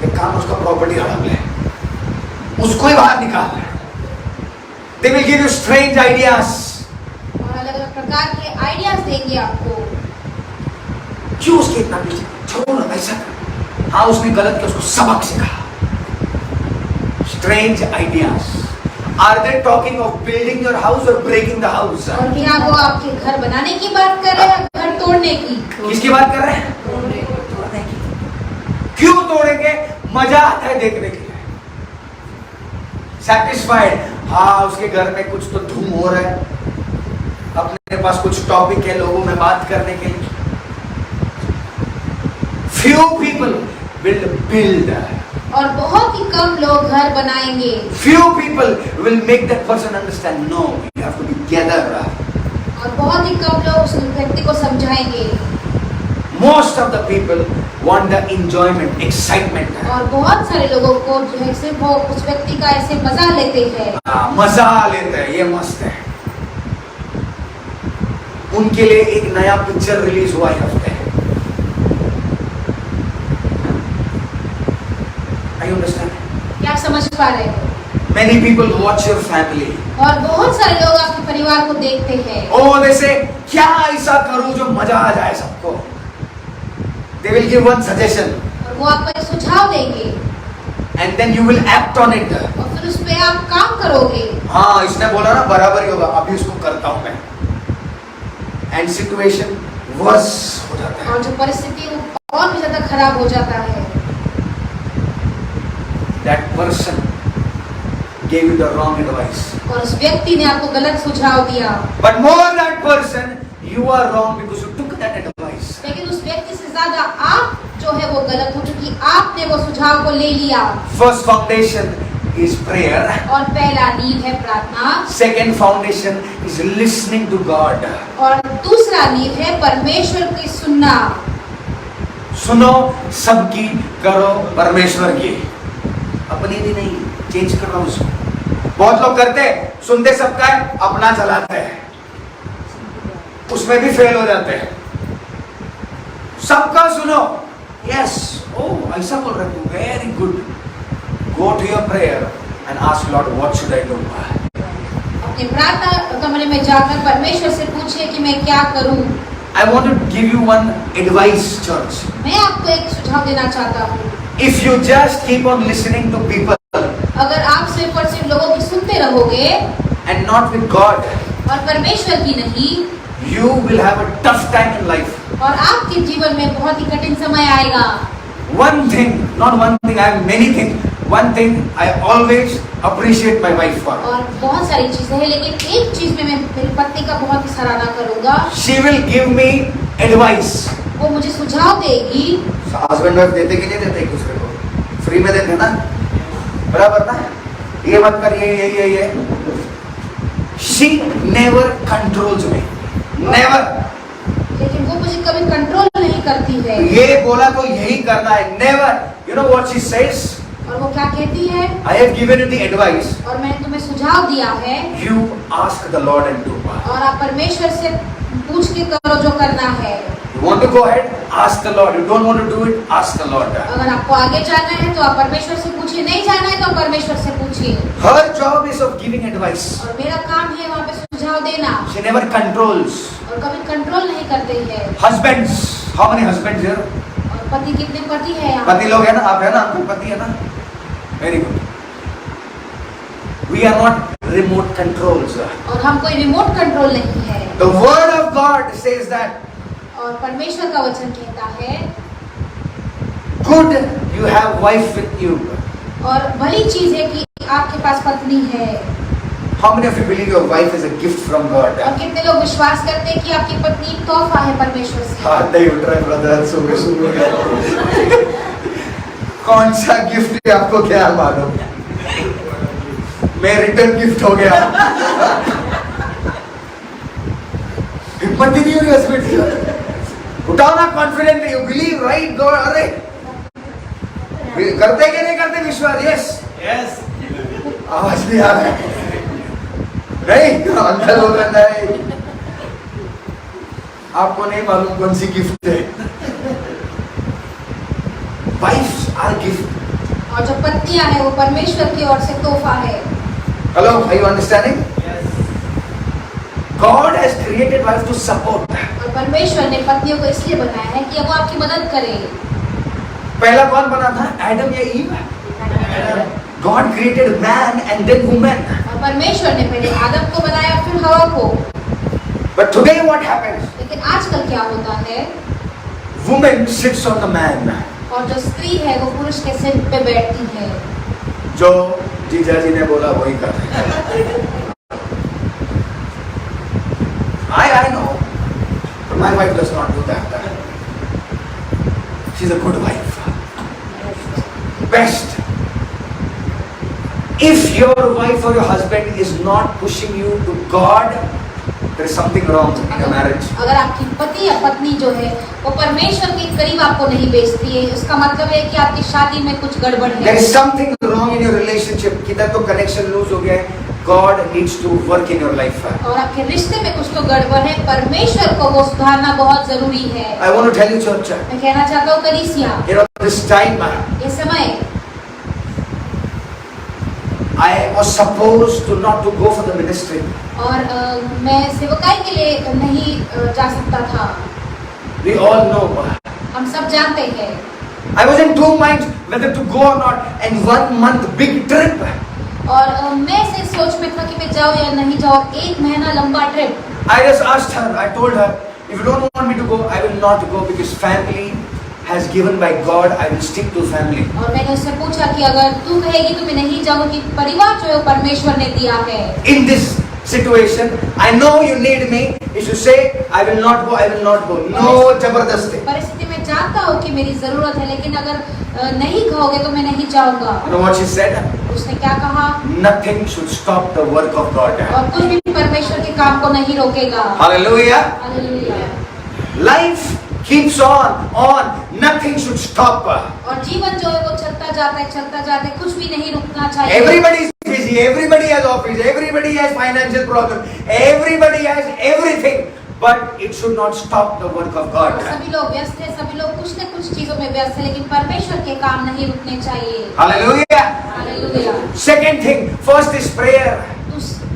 एक काम, उसका प्रॉपर्टी हड़प ले, उसको ही बाहर निकाल ले. They will give you strange ideas. और अलग अलग प्रकार के आइडियाज देंगे आपको. क्यों उसके इतना पीछे? छोड़ो ना, ऐसा कर. हाँ, उसने गलत किया, उसको सबक सिखा. Strange ideas. Are they talking of building your house or breaking the house? और क्या वो आपके घर बनाने की बात कर रहे हैं, घर तोड़ने की? किसकी बात कर रहे हैं? तोड़ने की. क्यों तोड़ेंगे? मजा आता है देखने के लिए. Satisfied. हाँ, उसके घर में कुछ तो धूम हो रहा है, अपने पास कुछ टॉपिक है लोगों में बात करने के लिए. Few people will build. और बहुत ही कम लोग घर बनाएंगे. Few people will make that person understand. No, you have to be together. और बहुत ही कम लोग उस व्यक्ति को समझाएंगे. Most of the people want the enjoyment, excitement. और बहुत सारे लोगों को जो है सिर्फ वो उस व्यक्ति का ऐसे मजा लेते हैं. हाँ, मजा लेते हैं, ये मस्त है. उनके लिए एक नया पिक्चर रिलीज हुआ है हफ्ते. I understand. क्या आप समझ पा रहे हो? Many people watch your family. और बहुत सारे लोग आपके परिवार को देखते हैं. Oh, they say, क्या ऐसा करूं जो मजा आ जाए सबको? They will give one suggestion. और वो आपको एक सुझाव देंगे. And then you will act on it. और फिर उस पे आप काम करोगे. हाँ, इसने बोला ना बराबर ही होगा, अभी उसको करता हूं मैं. And situation worse हो जाता है. और जो परिस्थिति वो और भी ज्यादा खराब हो जाता है. That person gave you the wrong advice. और उस व्यक्ति ने आपको गलत सुझाव दिया. But more that person, you are wrong because you took that advice. लेकिन उस व्यक्ति से ज्यादा आप जो है वो गलत हो, क्योंकि आपने वो सुझाव को ले लिया. First foundation is prayer. और पहला नींव है प्रार्थना. Second foundation is listening to God. और दूसरा नींव है परमेश्वर की सुनना. सुनो सबकी, करो परमेश्वर की. अपनी भी नहीं, चेंज कर रहा हूं उसको. बहुत लोग करते हैं, सुनते सबका है, अपना चलाते हैं, उसमें भी फेल हो जाते हैं. सबका सुनो. यस, ओह ऐसा बोल रहे तू, very good. Go to your prayer and ask Lord what should I do. अपने प्रार्थना कमरे में जाकर परमेश्वर से पूछिए कि मैं क्या करूं. I want to give you one advice, church. मैं आपको एक सुझाव देना चाहता हूँ. If you just keep on listening to people अगर आप सिर्फ और सिर्फ लोगों की सुनते रहोगे and not with God, और परमेश्वर की नहीं, you will have a tough time in life. और आपके जीवन में बहुत ही कठिन समय आएगा। One thing, not one thing, I have many things. One thing I always appreciate my wife for. और बहुत सारी चीजें हैं, लेकिन एक चीज में मैं मेरी पत्नी का बहुत ही सराहना करूंगा। She will give me advice. वो मुझे सुझाव देगी। हस्बैंड वाइफ देते कि नहीं देते एक दूसरे को? फ्री में देते ना, बराबर ना? ये मत कर, ये She never controls me. Never. लेकिन वो मुझे कभी कंट्रोल नहीं करती है। ये बोला तो यही करना है। Never. You know what she says? और वो क्या कहती है? I have given you the advice. और मैंने तुम्हें सुझाव दिया है। You ask the Lord and do. और आप परमेश्वर से पूछ के करो जो करना है। You want to go ahead? Ask the Lord. You don't want to do it? Ask the Lord. अगर आपको आगे जाना है तो आप परमेश्वर से पूछिए, नहीं जाना है तो आप परमेश्वर से पूछिए। Her job is of giving advice. और मेरा काम है वहाँ पे सुझाव देना। She never controls. और कभी कंट्रोल नहीं करते हैं। Husbands. How many husbands here? और पति, कितने पति है यहाँ? पति लोग है ना? आप है ना? आपके पति है ना? Very good. We are not remote controls. और हम कोई रिमोट कंट्रोल नहीं है। The word of God says that और परमेश्वर का वचन कहता है, good you have wife with you. और भली चीज है कि आपके पास पत्नी है। How many of you believe your wife is a gift from God? और कितने लोग विश्वास करते हैं कि आपकी पत्नी एक तोहफा है परमेश्वर से? हाथ नहीं उठ रहा है ब्रदर, सुबह कौन सा गिफ्ट है आपको क्या मालूम? मैं रिटर्न गिफ्ट हो गया। हिम्मत ही नहीं हो रही हस्बैंड। उठाओ ना, confident, you believe right God. अरे करते कि नहीं करते विश्वास? यस, आवाज नहीं आ रहा है। नहीं, अंदर हो रहा है। आपको नहीं मालूम कौन सी गिफ्ट है। Wives are gift. और जो पत्नियां हैं वो परमेश्वर की ओर से तोहफा है। Hello, are you understanding? Yes. God has created wife to support. और परमेश्वर ने पत्नियों को इसलिए बनाया है कि वो आपकी मदद करे। पहला कौन बना था? एडम या ewe? God created man and then woman. और परमेश्वर ने पहले आदम को बनाया, फिर हवा को। But today what happens? लेकिन आजकल क्या होता है? Woman sits on the man. और जो स्त्री है वो पुरुष के सिर पे बैठती है। जो जीजा जी ने बोला वही कर रहे हैं। I know, but my wife does not do that. She's a good wife. Best. If your wife or your husband is not pushing you to God, there is something wrong in your marriage. अगर आपकी पति या पत्नी जो है वो परमेश्वर के करीब आपको नहीं भेजती है, उसका मतलब है कि आपकी शादी में कुछ गड़बड़ है। There is something wrong in your relationship. किधर तो connection lose हो गया है. God needs to work in your life. और आपके रिश्ते में कुछ तो गड़बड़ है, परमेश्वर को वो सुधारना बहुत जरूरी है। I want to tell you, church. मैं कहना चाहता हूँ कलीसिया, You know, this time ये समय I was supposed to not to go for the ministry. और मैं सेवकाई के लिए नहीं जा सकता था। We all know. हम सब जानते हैं। I was in two minds whether to go or not. And 1 month big trip. और मैं से सोच में था कि मैं जाऊँ या नहीं जाऊँ, 1 महीना लंबा trip. I just asked her. I told her, if you don't want me to go, I will not go because family has given by God. I will stick to family. और मैंने उससे पूछा कि अगर तू कहेगी तो मैं नहीं जाऊंगी, परिवार जो है परमेश्वर ने दिया है। In this situation, I know you need me. If you say, I will not go, I will not go. No जबरदस्ती। परिस्थिति में जानता हूँ कि मेरी जरूरत है, लेकिन अगर नहीं कहोगे तो मैं नहीं जाऊंगा। You know what she said? उसने क्या कहा? Nothing should stop the work of God. और कुछ भी परमेश्वर के काम को नहीं रोकेगा। Hallelujah. Hallelujah. Life keeps on. Nothing should stop. और जीवन जो है वो चलता जाता है, कुछ भी नहीं रुकना चाहिए। Everybody is busy. Everybody has office. Everybody has financial problem. Everybody has everything. But it should not stop the work of God. सभी लोग व्यस्त हैं, सभी लोग कुछ न कुछ चीजों में व्यस्त हैं, लेकिन परमेश्वर के काम नहीं रुकने चाहिए। Hallelujah. Hallelujah. Second thing. First is prayer.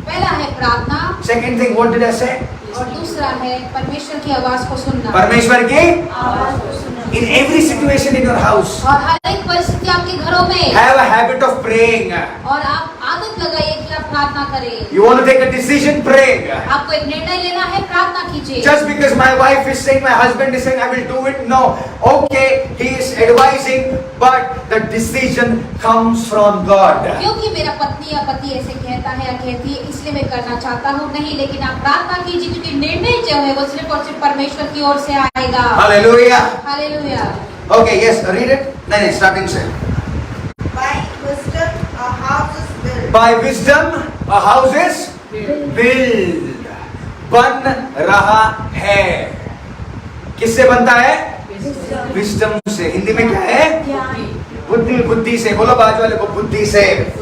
पहला है प्रार्थना। Second thing, what did I say? और दूसरा है परमेश्वर की आवाज को सुनना। परमेश्वर की आवाज को सुनना। In every situation in your house, और हर एक परिस्थिति आपके घरों में have a habit of praying. और आप आदत लगाइए कि आप प्रार्थना करें। You want to take a decision, pray. आपको एक निर्णय लेना है, प्रार्थना कीजिए। Just because my wife is saying, my husband is saying, I will do it. No. Okay, he is advising, but the decision comes from God. क्योंकि मेरा पत्नी या पति ऐसे कहता है या कहती है, इसलिए मैं करना चाहता हूँ नहीं, लेकिन आप प्रार्थना कीजिए क्योंकि निर्णय जो है वो सिर्फ और सिर्फ परमेश्वर की ओर से आएगा। Hallelujah. Hallelujah. Okay, yes, read it. नहीं, starting से. By wisdom a house is built. By wisdom a house is built. बन रहा है। किससे बनता है? विजडम से। हिंदी में क्या है? बुद्धि। बुद्धि से। बोलो बाजू वाले को, बुद्धि से।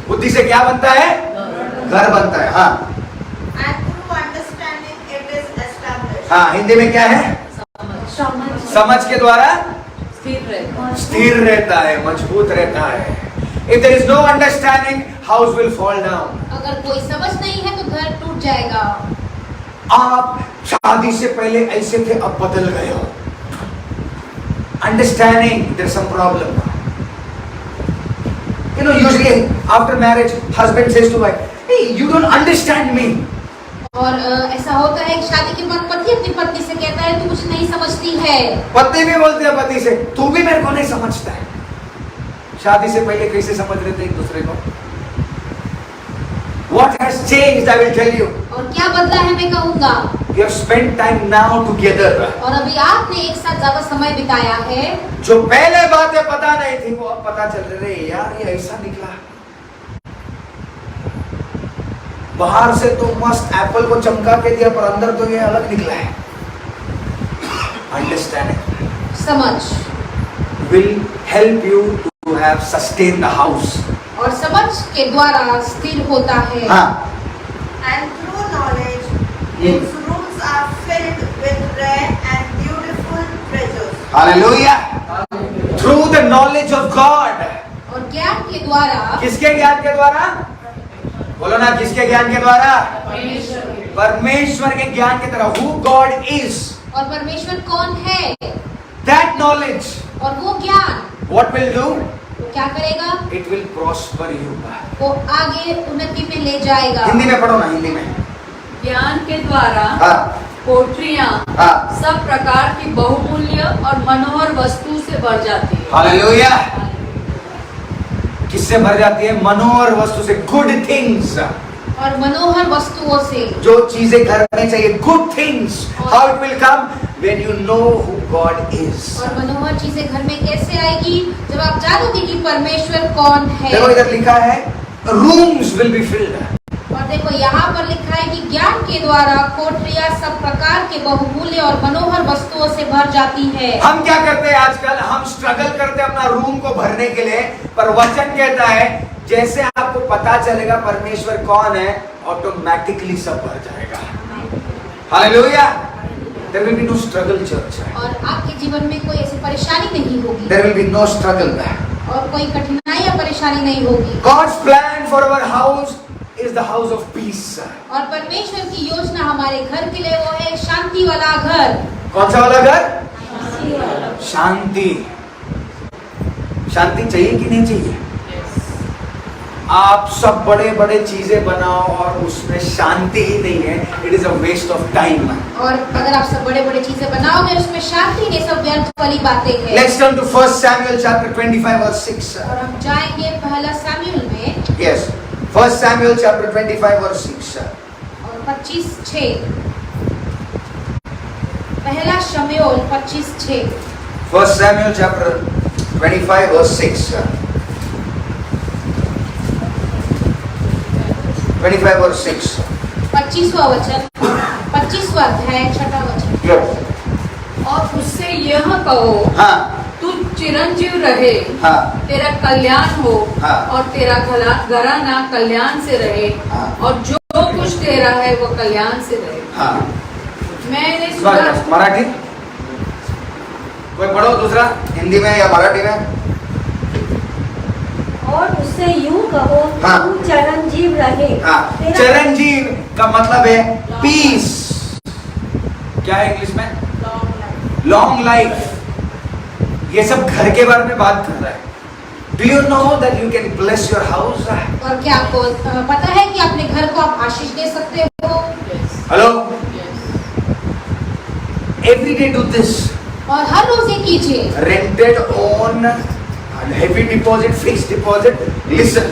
बुद्धि से क्या बनता है? घर बनता है। हाँ And through understanding it is established. हाँ, हिंदी में क्या है? समझ के द्वारा स्थिर रहता है, मजबूत रहता है। If there is no understanding, house will fall down. अगर कोई समझ नहीं है तो घर टूट जाएगा। आप शादी से पहले ऐसे थे, अब बदल गए हो। Understanding, there's some problem. You know, usually after marriage, husband says to wife, "Hey, you don't understand me." और ऐसा होता है कि शादी के बाद पति अपनी पत्नी से कहता है तू मुझे नहीं समझती है। पत्नी भी बोलते हैं पति से, तू भी मेरे को नहीं समझता है। शादी से पहले कैसे समझ रहे थे एक दूसरे को? What has changed? I will tell you. और क्या बदला है मैं कहूँगा। You have spent time now together. और अभी आपने एक साथ ज्यादा समय बिताया है। जो पहले बातें पता नहीं थी वो अब पता चल रही है। यार ये ऐसा निकला। बाहर से तो मस्त एप्पल को चमका के दिया, पर अंदर तो ये अलग निकला है। Understanding समझ will help you to have sustain the house. और समझ के द्वारा स्थिर होता है। हाँ। And through knowledge its rooms are filled with rare and beautiful treasures. Hallelujah. Through the knowledge of God. और ज्ञान के द्वारा। किसके ज्ञान के द्वारा? बोलो ना, किसके ज्ञान के द्वारा? परमेश्वर के ज्ञान के द्वारा। Who God is. और परमेश्वर कौन है? That knowledge. और वो ज्ञान What will do? वो क्या करेगा? It will prosper you. वो आगे उन्नति में ले जाएगा। हिंदी में पढ़ो ना, हिंदी में। ज्ञान के द्वारा हाँ कोठरियाँ हाँ। सब प्रकार की बहुमूल्य और मनोहर वस्तु से भर जाती है। हालेलुया। किससे भर जाती है? मनोहर वस्तु से। Good things. और मनोहर वस्तुओं से। जो चीजें घर में चाहिए, good things. How it will come? When you know who God is. और मनोहर चीजें घर में कैसे आएगी? जब आप जानोगे कि परमेश्वर कौन है। देखो इधर लिखा है, रूम्स विल बी फिल्ड। और देखो यहाँ पर लिखा है कि ज्ञान के द्वारा कोठरियाँ सब प्रकार के बहुमूल्य और मनोहर वस्तुओं से भर जाती है। हम क्या करते हैं आजकल? हम स्ट्रगल करते हैं अपना रूम को भरने के लिए, पर वचन कहता है जैसे आपको पता चलेगा परमेश्वर कौन है, ऑटोमेटिकली सब भर जाएगा। Hallelujah. There will be no struggle, church. और आपके जीवन में कोई ऐसी परेशानी नहीं होगी। There will be no struggle. और कोई कठिनाई या परेशानी नहीं होगी। God's plan for our house is the house of peace. और परमेश्वर की योजना हमारे घर के लिए वो है शांति वाला घर। कौन सा वाला घर? शांति। शांति चाहिए कि नहीं चाहिए? आप सब बड़े बड़े चीजें बनाओ और उसमें शांति ही नहीं है, it is a waste of time. और अगर आप सब बड़े बड़े चीजें बनाओगे उसमें शांति नहीं, सब व्यर्थ वाली बातें हैं। Let's turn to 1 Samuel chapter 25 verse 6. और हम जाएंगे पहला सामुएल में। Yes, 1 Samuel chapter 25 verse 6. और 25:6। पहला शमूएल 25:6। 1 Samuel chapter 25 verse 6. 25 verse 6. 25वां वचन, 25वां अध्याय 6वां वचन। Yes. और उससे यह कहो, हाँ तू चिरंजीव रहे, हाँ तेरा कल्याण हो, हाँ। और तेरा घराना कल्याण से रहे, हाँ। और जो कुछ तेरा है वो कल्याण से रहे। हाँ। मैंने सुना। मराठी कोई पढ़ो दूसरा, हिंदी में या मराठी में। और उससे यूं कहो, हाँ। तू चिरंजीव रहे। हाँ, तेरा- चिरंजीव का मतलब है पीस। क्या है इंग्लिश में? Long life. ये सब घर के बारे में बात कर रहा है। Do you know that you can bless your house? और क्या आपको पता है कि अपने घर को आप आशीष दे सकते हो? Hello? Every day do this. और हर रोज ये कीजिए। Rented on, heavy deposit, fixed deposit. Listen.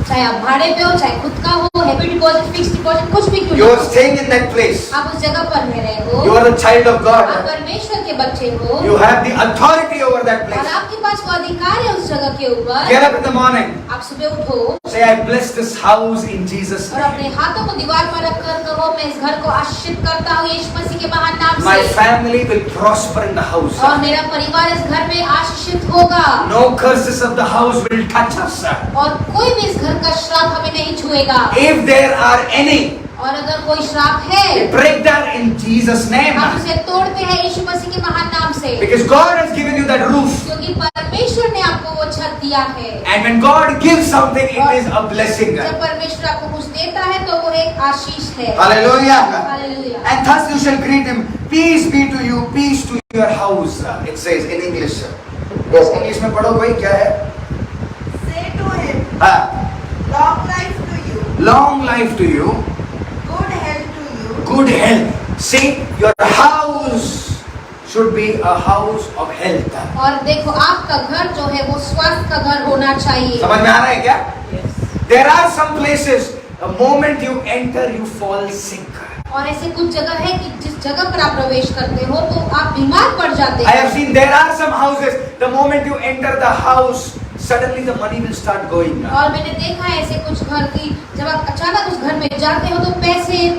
चाहे आप भाड़े पे हो, चाहे खुद का हो, हेवी डिपॉजिट, फिक्स डिपॉजिट, कुछ भी क्यों You ना are हो। staying in that place. आप उस जगह पर रह रहे हो। You are a child of आप God. परमेश्वर के बच्चे हो। You have the authority over that और place. आपके पास वो अधिकार है उस जगह के ऊपर। Get up in the morning. आप सुबह उठो Say, I bless this house in Jesus' और name. अपने हाथों को दीवार पर रखकर कहो, मैं इस घर को आशीषित करता हूँ यीशु मसीह के महान नाम My से। family will prosper in the house. और मेरा परिवार इस घर में आशीषित होगा। No curses of the house will touch us. और कोई भी इस घर का श्राप हमें नहीं छुएगा। If there are any, और अगर कोई श्राप है, break that in Jesus' name. हम उसे तोड़ते हैं यीशु मसीह के महान नाम से। Because God has given you that roof. क्योंकि परमेश्वर ने आपको वो छत दिया है। And when God gives something, it is a blessing. जब परमेश्वर आपको कुछ देता है तो वो एक आशीष है। Hallelujah. Hallelujah. And thus you shall greet him. Peace be to you, peace to your house. It says in English. Yes, English में पढ़ो भाई क्या है? Say to him, हाँ. long life to you, Long life to you, good health to you, good health. See, your house should be a house of health. और देखो आपका घर जो है वो स्वास्थ्य का घर होना चाहिए। समझ में आ रहा है क्या? There are some places, the moment you enter, you fall sick. और ऐसे कुछ जगह है कि जिस जगह पर आप प्रवेश करते हो तो आप बीमार पड़ जाते I have हैं। seen there are some houses, the moment you enter the house, suddenly the money will start going. और मैंने देखा है ऐसे कुछ घर की जब आप अचानक उस घर में जाते हो तो पैसे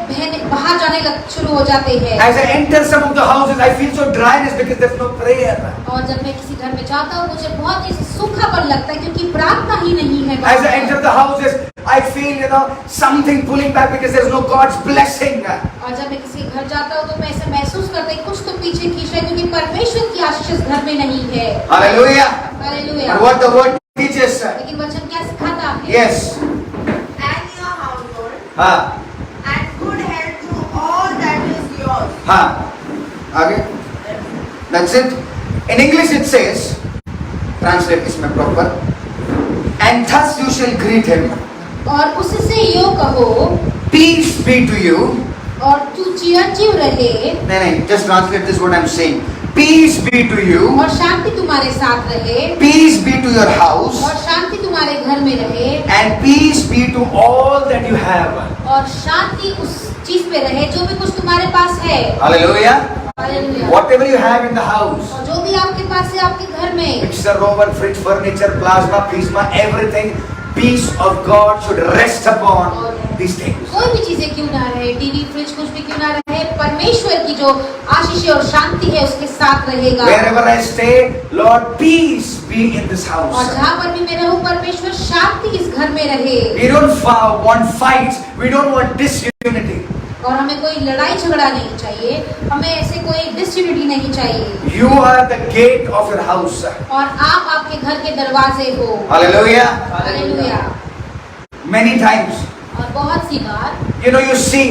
बाहर जाने शुरू हो जाते हैं। As I enter some of the houses, I feel so dryness because there's no prayer. और जब मैं किसी घर में जाता हूँ मुझे बहुत ही सूखापन लगता है क्योंकि प्रार्थना ही नहीं है। As I enter the houses, I feel something pulling back because there's no God's blessing. और जब मैं किसी घर जाता हूँ तो मैं ऐसा महसूस करता हूँ कुछ तो पीछे खींच रहा है क्योंकि परमेश्वर की आशीष इस घर में नहीं है। Hallelujah. Hallelujah. And what the word teaches. लेकिन वचन क्या सिखाता है? Yes. and your household, हाँ. and good health to all that is yours. हाँ. आगे. That's it. In English it says, translate इसमें proper. And thus you shall greet him. और उससे यो कहो, Peace be to you. और तू चिरंजीव रहे, नहीं, just translate this what I'm saying. Peace be to you. और शांति तुम्हारे साथ रहे, Peace be to your house. और शांति तुम्हारे घर में रहे, And peace be to all that you have. और शांति उस चीज पे रहे जो भी कुछ तुम्हारे पास है। Hallelujah. Hallelujah. Whatever you have in the house. और जो भी आपके पास है आपके घर में, Mixer, oven, fridge, furniture, plasma, prisma, everything. Peace of God should rest upon these things. कोई भी चीजें क्यों ना रहे, टीवी, फ्रिज, कुछ भी क्यों ना रहे, परमेश्वर की जो आशीष और शांति है उसके साथ रहेगा। Wherever I stay, Lord, peace be in this और house. जहाँ पर भी मैं रहूं परमेश्वर शांति इस घर में रहे। We don't want fights. We don't want disunity. और हमें कोई लड़ाई झगड़ा नहीं चाहिए, हमें ऐसे कोई डिसयूनिटी नहीं चाहिए। You are the gate of your house. और आप आपके घर के दरवाजे हो। Hallelujah. हालेलुया। Many times, और बहुत सी बार you see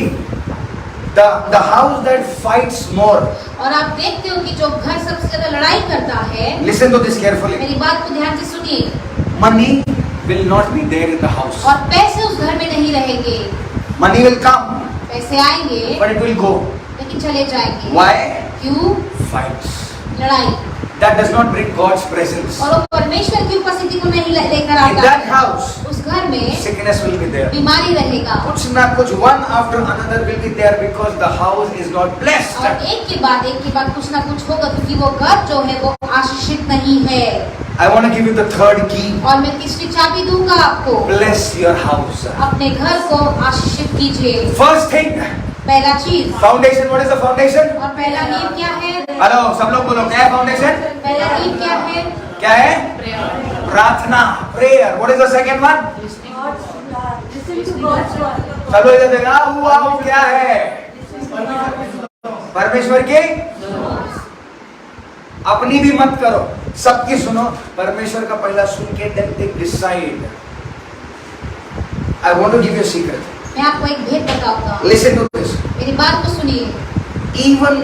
the house that fights more. और आप देखते हो कि जो घर सबसे ज्यादा लड़ाई करता है, Listen to this carefully. मेरी बात को ध्यान से सुनिए, Money will not be there in the house. और पैसे उस घर में नहीं रहेंगे। Money will come, पैसे आएंगे but it will go. लेकिन चले जाएंगे। Why? क्यों? Fights. लड़ाई। That does not bring God's presence. और वो परमेश्वर की उपस्थिति को नहीं लेकर In आता that है। house, उस घर में sickness will be there. बीमारी रहेगा, कुछ ना कुछ one after another will be there because the house is not blessed. और एक के बाद कुछ ना कुछ होगा क्योंकि वो घर जो है वो आशीषित नहीं है। I want to give you the third key. और मैं तीसरी चाबी दूंगा आपको, Bless your house. अपने घर को आशीषित कीजिए। First thing, पहला चीज, foundation. What is the foundation? और पहला नींव क्या है? हेलो सब लोग बोलो क्या है foundation? पहला नींव क्या है? क्या है? प्रार्थना, prayer. What is the second one? Listen to God's word. सब लोग इधर देखा हुआ वो क्या है? परमेश्वर की अपनी भी मत करो, सबकी सुनो। परमेश्वर का पहला सुन के then take decide. I want to give you a secret. मैं आपको एक भेद बताऊंगा, Listen to this. मेरी बात को सुनिए। Even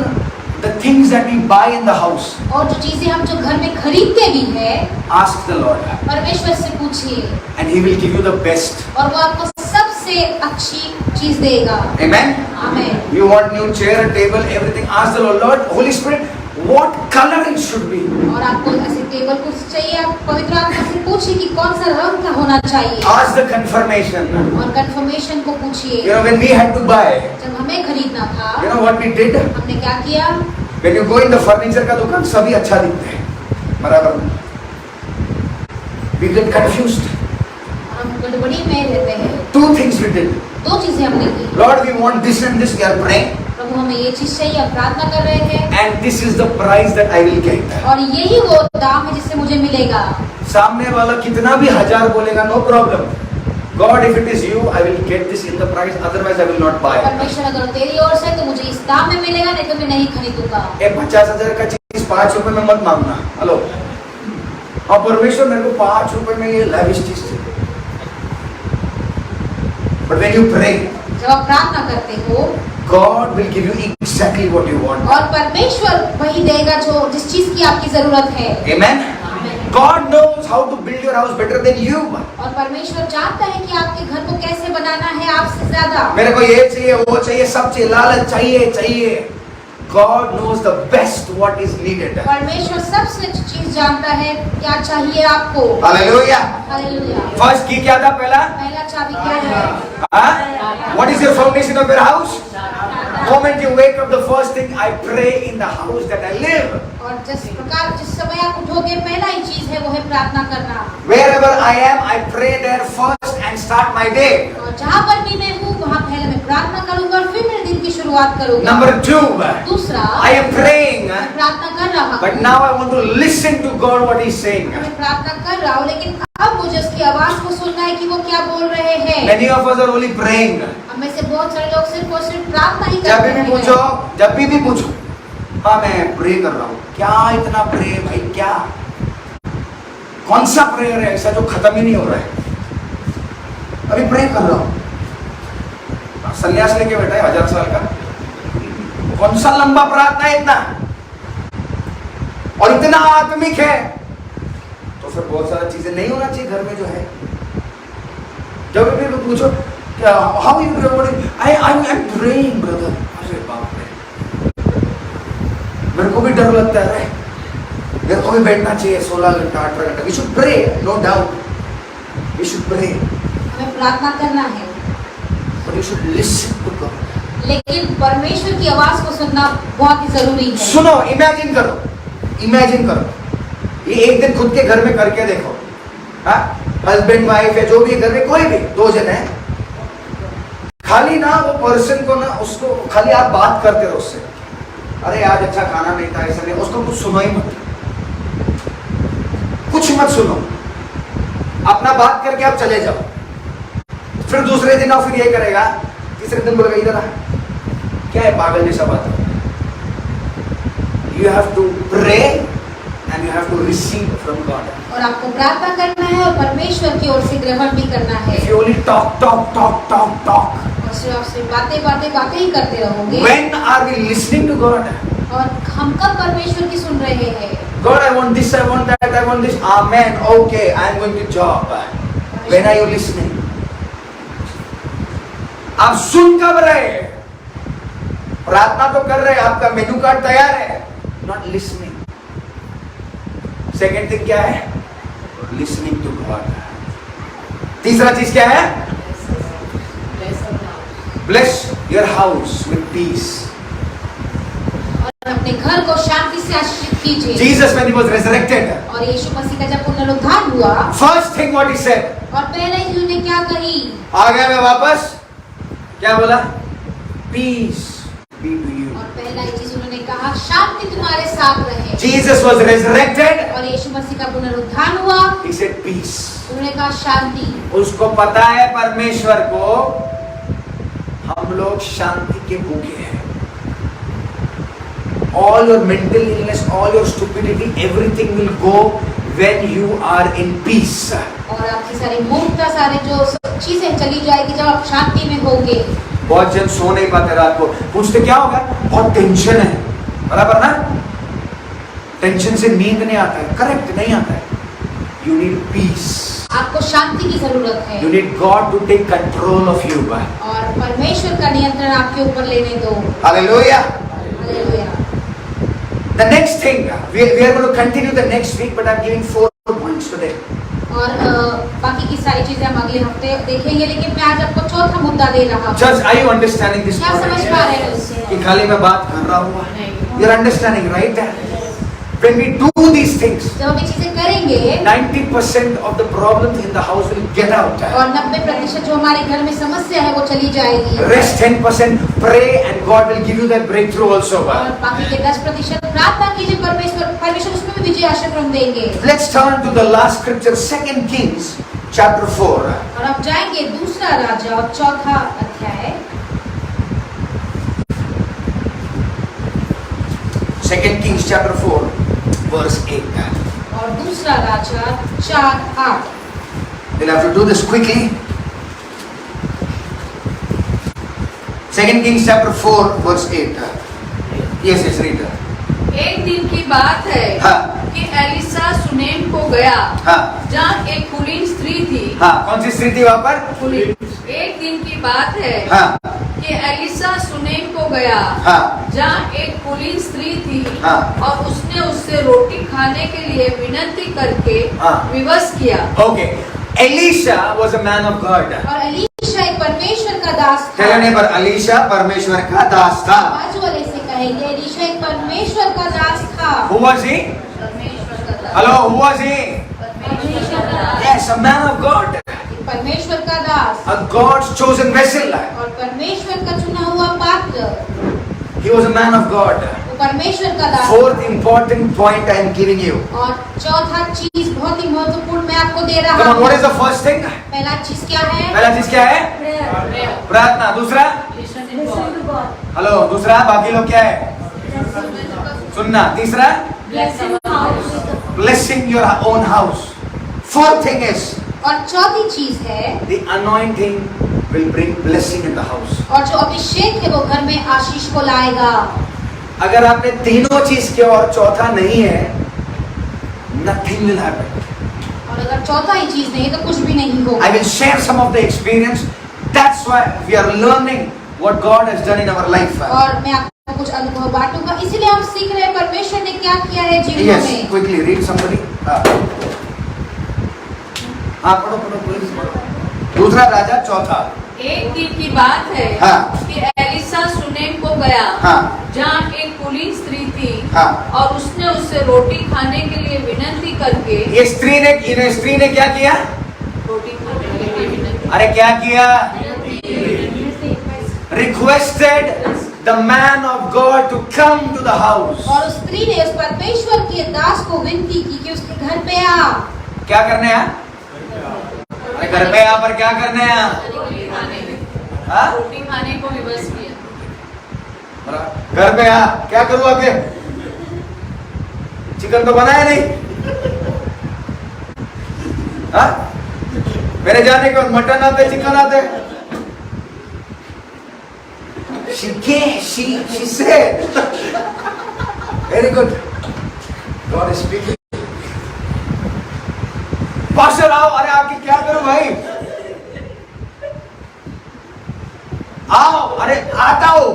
the things that we buy in the house, और जो चीजें हम जो घर में खरीदते भी हैं, ask the Lord, परमेश्वर से पूछिए and He will give you the best. और वो आपको सबसे अच्छी चीज देगा। Amen. आमीन। You want new chair, table, everything. Ask the Lord, Lord, Holy Spirit, what color it should be. और आपको ऐसे टेबल कुर्सी चाहिए, आप पवित्र आत्मा से पूछिए कि कौन सा रंग का होना चाहिए। Ask the confirmation. और कंफर्मेशन को पूछिए। You know, when we had to buy, जब हमें खरीदना था, you know what we did? हमने क्या किया? When you go in the furniture का दुकान, सभी अच्छा दिखते हैं, बराबर? We get confused. हम गड़बड़ी में रहते हैं। Two things we did. दो चीजें हमने की। Lord, we want this and this. We are praying, प्रभु हमें ये चीज चाहिए, हम प्रार्थना कर रहे हैं। and this is the price that I will get. और यही वो दाम है जिससे मुझे मिलेगा। सामने वाला कितना भी हजार बोलेगा, no problem. God, if it is you, I will get this in the price. Otherwise, I will not buy. परमेश्वर अगर तेरी ओर से तो मुझे इस दाम में मिलेगा, नहीं तो मैं नहीं खरीदूंगा। ये 50,000 का चीज 5 रुपए में मत मांगना। हेलो, और परमेश्वर मेरे को 5 रुपए में ये lavish चीज चाहिए। But when you pray, जब आप प्रार्थना करते हो, God will give you exactly what you want. और परमेश्वर वही देगा जो जिस चीज की आपकी जरूरत है। Amen. God knows how to build your house better than you. और परमेश्वर जानता है कि आपके घर को कैसे बनाना है आपसे ज्यादा। मेरे को ये चाहिए, वो चाहिए, सब चाहिए, लालच चाहिए। God knows the best what is needed. परमेश्वर सबसे अच्छी चीज जानता है क्या चाहिए आपको। Hallelujah. हालेलुया। First की क्या था पहला? पहला चाबी क्या है? Huh? What is your foundation of your house? Moment you wake up, the first thing I pray in the house that I live. और जिस समय आप उठोगे पहला ही चीज है वो है प्रार्थना करना। Wherever I am, I pray there first and start my day. और जहाँ पर भी मैं हूँ वहाँ पहले मैं प्रार्थना करूँगा और फिर मेरे दिन की शुरुआत करूँगा। Number 2, दूसरा, I am praying, मैं प्रार्थना कर रहा हूँ। but now I want to listen to God what He's saying. मैं प्रार्थना कर रहा हूँ लेकिन अब मुझे उसकी आवाज को सुनना है कि वो क्या बोल रहे हैं। Many of us are only praying. हम में से बहुत सारे लोग सिर्फ और सिर्फ प्रार्थना ही जब करते भी हैं। पूछो, जब भी पूछो, हाँ मैं प्रे कर रहा हूँ। क्या इतना प्रे भाई, क्या कौन सा प्रेयर है ऐसा जो खत्म ही नहीं हो रहा है? अभी प्रे कर रहा हूँ, संन्यास लेके बैठा है 1000 साल का। कौन सा लंबा प्रार्थना है इतना, और इतना आत्मिक है, तो फिर बहुत सारी चीजें नहीं होना चाहिए घर में जो है। जब भी पूछो क्या, how you, I am praying brother. अरे बाप रे, मेरे को भी डर लगता है, मेरे को भी बैठना चाहिए 16 घंटा 18 घंटा। We should pray, no doubt, we should pray, हमें प्रार्थना करना है, but you should listen to God. लेकिन परमेश्वर की आवाज को सुनना बहुत ही जरूरी है। सुनो, इमेजिन करो, इमेजिन करो, ये एक दिन खुद के घर में करके देखो। हाँ, हस्बैंड वाइफ है, जो भी घर में कोई भी 2 जन है, खाली ना वो पर्सन को ना, उसको खाली आप बात करते रहो उससे। अरे आज अच्छा खाना नहीं था, ऐसा नहीं, उसको कुछ सुनो ही मत, कुछ मत सुनो, अपना बात करके आप चले जाओ। फिर दूसरे दिन और फिर ये करेगा, तीसरे दिन बोलेगा इधर आ, क्या है पागल जैसा बात। You have to pray and you have to receive from God. और आपको प्रार्थना करना है और परमेश्वर की ओर से ग्रहण भी करना है। If you only talk, और सिर्फ आप सिर्फ बातें ही करते रहोगे। when are we listening to God? और हम कब परमेश्वर की सुन रहे हैं? God, I want this, I want that, I want this. Amen. Okay, I am going to job. When are you listening? आप सुन कब रहे? प्रार्थना तो कर रहे, आपका मेनू कार्ड तैयार है, not listening. सेकेंड थिंग क्या है? Listening to God. तीसरा चीज क्या है? Bless your house with peace. और अपने घर को शांति से आशीषित कीजिए। Jesus when he was resurrected, और यीशु मसीह का जब पुनरुत्थान हुआ, first thing what he said, और पहले ही उन्होंने क्या कही? आ गया मैं वापस, क्या बोला? Peace be to you. और पहला ही चीज उन्होंने कहा, शांति तुम्हारे साथ रहे। जीसस वाज रेजरेक्टेड, और यीशु मसीह का पुनरुत्थान हुआ, ही सेड पीस। उन्होंने कहा शांति। उसको पता है परमेश्वर को हम लोग शांति के भूखे हैं। All your mental illness, all your stupidity, everything will go when you are in peace. और आपकी सारी मूर्खता, सारे जो चीजें चली जाएगी जब आप शांति में होंगे। बहुत जन सो नहीं पाते रात को, पूछते क्या होगा? बहुत टेंशन है। बराबर ना? टेंशन से नींद नहीं आता है, करेक्ट नहीं आता है. You need peace. आपको शांति की जरूरत है you need God to take control of you. और परमेश्वर का नियंत्रण आपके ऊपर लेने दो. Hallelujah. Hallelujah. The next thing, we are going to continue the next week, but I'm giving 4 points today. और बाकी की सारी चीजें हम अगले हफ्ते देखेंगे, लेकिन मैं आज आपको चौथा मुद्दा दे रहा हूँ. Church, are you understanding this? क्या समझ पा रहे हैं उससे? कि खाली मैं बात कर रहा हूँ. You are understanding, right? When we do these things, जब हम ये चीजें करेंगे 90% of the problems in the house will get out. और 90% जो हमारे घर में समस्या है वो चली जाएगी. Rest 10%, pray and God will give you that breakthrough also. और बाकी के 10% प्रार्थना कीजिए, परमेश्वर उसमें भी विजय आशीर्वाद देंगे. Let's turn to the last scripture, 2 Kings chapter 4. और अब जाएंगे दूसरा राजा और चौथा अध्याय. 2 Kings chapter 4 verse 8. और दूसरा राजा 4:8. We'll have to do this quickly. 2 Kings chapter 4 verse 8. Yes, read. एक दिन की बात है हाँ. कि एलिसा सुनेम को गया, हाँ. जहाँ एक कुलीन स्त्री थी. हाँ, कौन सी स्त्री थी वहाँ पर? एक दिन की बात है हाँ. कि एलिसा सुनेम को गया, हाँ. जहाँ एक कुलीन स्त्री थी. हाँ. और उसने उससे रोटी खाने के लिए विनती करके हाँ. विवश किया. Okay. Elisha was a man of God. और एलीशा एक परमेश्वर का दास था. कहने पर एलीशा परमेश्वर का दास था. बाजू वाले से कहेंगे एलीशा एक परमेश्वर का दास था. Who was he? परमेश्वर का दास. Hello, who was he? परमेश्वर का दास. Yes, a man of God. परमेश्वर का दास A God's chosen vessel. और परमेश्वर का चुना हुआ पात्र. He was a man of God. वो परमेश्वर का दास. Fourth important point I am giving you. और चौथा चीज बहुत ही महत्वपूर्ण मैं आपको दे रहा Come on, हूँ. what is the first thing? पहला चीज क्या है? पहला चीज क्या है? Prayer. प्रार्थना. दूसरा? Listen to Listen God. to God. Hello. दूसरा? बाकी लोग क्या है? सुनना. तीसरा? Blessing house. Blessing your own house. Fourth thing is और चौथी चीज है the anointing will bring blessing in the house. और जो अभिषेक है वो घर में आशीष को लाएगा. अगर आपने तीनों चीज किया और चौथा नहीं है, nothing will happen. और अगर चौथा ही चीज नहीं है तो कुछ भी नहीं होगा. I will share some of the experience. That's why we are learning what God has done in our life. और मैं आपको कुछ अनुभव बांटूंगा, इसीलिए हम सीख रहे हैं परमेश्वर ने क्या किया है जीवन Yes, में. quickly read somebody. हाँ पढ़ो प्लीज पढ़ो. दूसरा राजा चौथा. एक दिन की बात है हाँ. कि एलिसा सुनेम को गया, हाँ. जहाँ एक कुलीन स्त्री थी. हाँ. और उसने उससे रोटी खाने के लिए विनती करके ये स्त्री ने क्या किया? रोटी खाने के लिए विनती. अरे क्या किया? Requested the man of God to come to the house. और उस स्त्री ने उस परमेश्वर के दास को विनती की कि उसके घर पे आ. क्या करने आ? अरे घर पे आ पर क्या करने आ? हाँ? रोटी खाने को विवश किया. घर पे आ. क्या करूँ आगे? चिकन तो बनाया नहीं. हाँ? मेरे जाने के बाद मटन आते, चिकन आते. She said. Very good. God is speaking. Pastor आओ. अरे आपकी क्या करूं भाई? आओ. अरे आता हूं.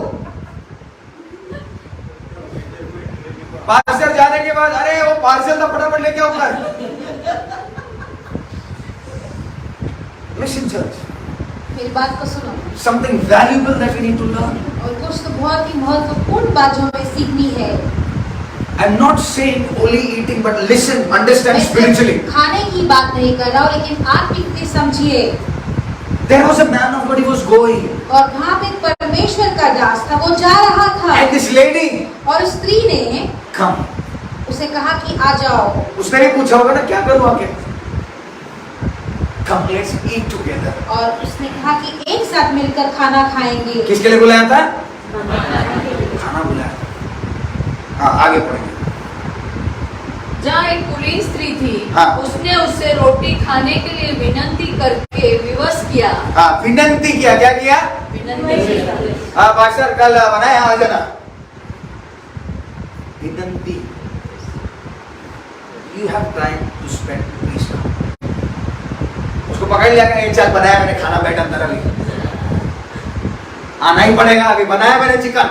पार्सल जाने के बाद अरे वो पार्सल तो फटाफट लेके आओ घर. Listen church. मेरी बात को सुनो. Something valuable that we need to learn. और कुछ तो बहुत ही महत्वपूर्ण बात जो हमें सीखनी है. I'm not saying only eating, but listen, understand मैं spiritually. सिर्फ खाने की बात नहीं कर रहा हूँ, लेकिन आत्मिक से समझिए. There was a man of God, he was going. और वहाँ पे परमेश्वर का दास था, वो जा रहा था. And this lady, और स्त्री ने come. उसे कहा कि आ जाओ. उसने भी पूछा होगा ना क्या करूँ आके? Come, let's eat together. और उसने कहा कि एक साथ मिलकर खाना खाएंगे. किसके लिए बुलाया था? खाना बुलाया. हाँ आगे पढ़ेंगे. जहाँ एक कुलीन स्त्री थी. हाँ. उसने उससे रोटी खाने के लिए विनती करके विवश किया. हाँ विनती किया. क्या किया? विनती किया. हाँ पास्टर कल बनाया आ जाना. you have time to spend? Please come. उसको पकड़ लिया कि चल बनाया मैंने खाना, बैठ अंदर अभी आना ही पड़ेगा, अभी बनाया मैंने chicken.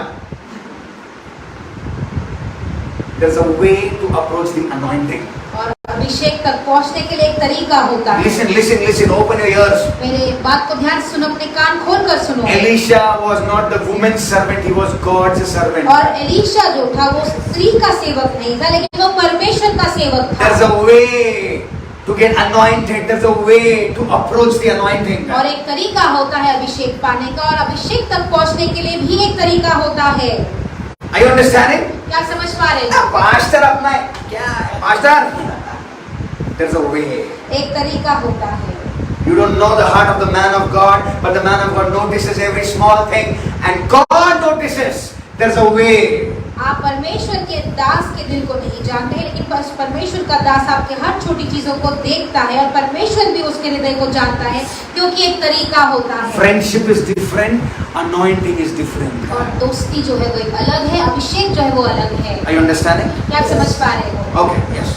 There's a way to approach the anointing. और अभिषेक तक पहुंचने के लिए एक तरीका होता है. Listen, listen, listen. Open your ears. मेरे बात को ध्यान से सुनो, अपने कान खोल कर सुनो. Elisha was not the woman's servant; he was God's servant. और एलीशा जो था वो स्त्री का सेवक नहीं था, लेकिन वो परमेश्वर का सेवक था. There's a way to get anointed. There's a way to approach the anointing. और एक तरीका होता है अभिषेक पाने का, और अभिषेक तक पहुंचने के लिए भी एक तरीका होता है. Are you understanding? क्या समझ पा रहे हो? पास्टर अपना है क्या है? Pastor, there's a way. एक तरीका होता है. You don't know the heart of the man of God, but the man of God notices every small thing, and God notices. There's a way. आप परमेश्वर के दास के दिल को नहीं जानते हैं, लेकिन परमेश्वर का दास आपके हर छोटी चीजों को देखता है, और परमेश्वर भी उसके हृदय को जानता है, क्योंकि एक तरीका होता है. Friendship is different, anointing is different. और दोस्ती जो है वो एक अलग है, अभिषेक जो है वो अलग है. Are you understanding? क्या आप समझ पा रहे हो? Okay, yes.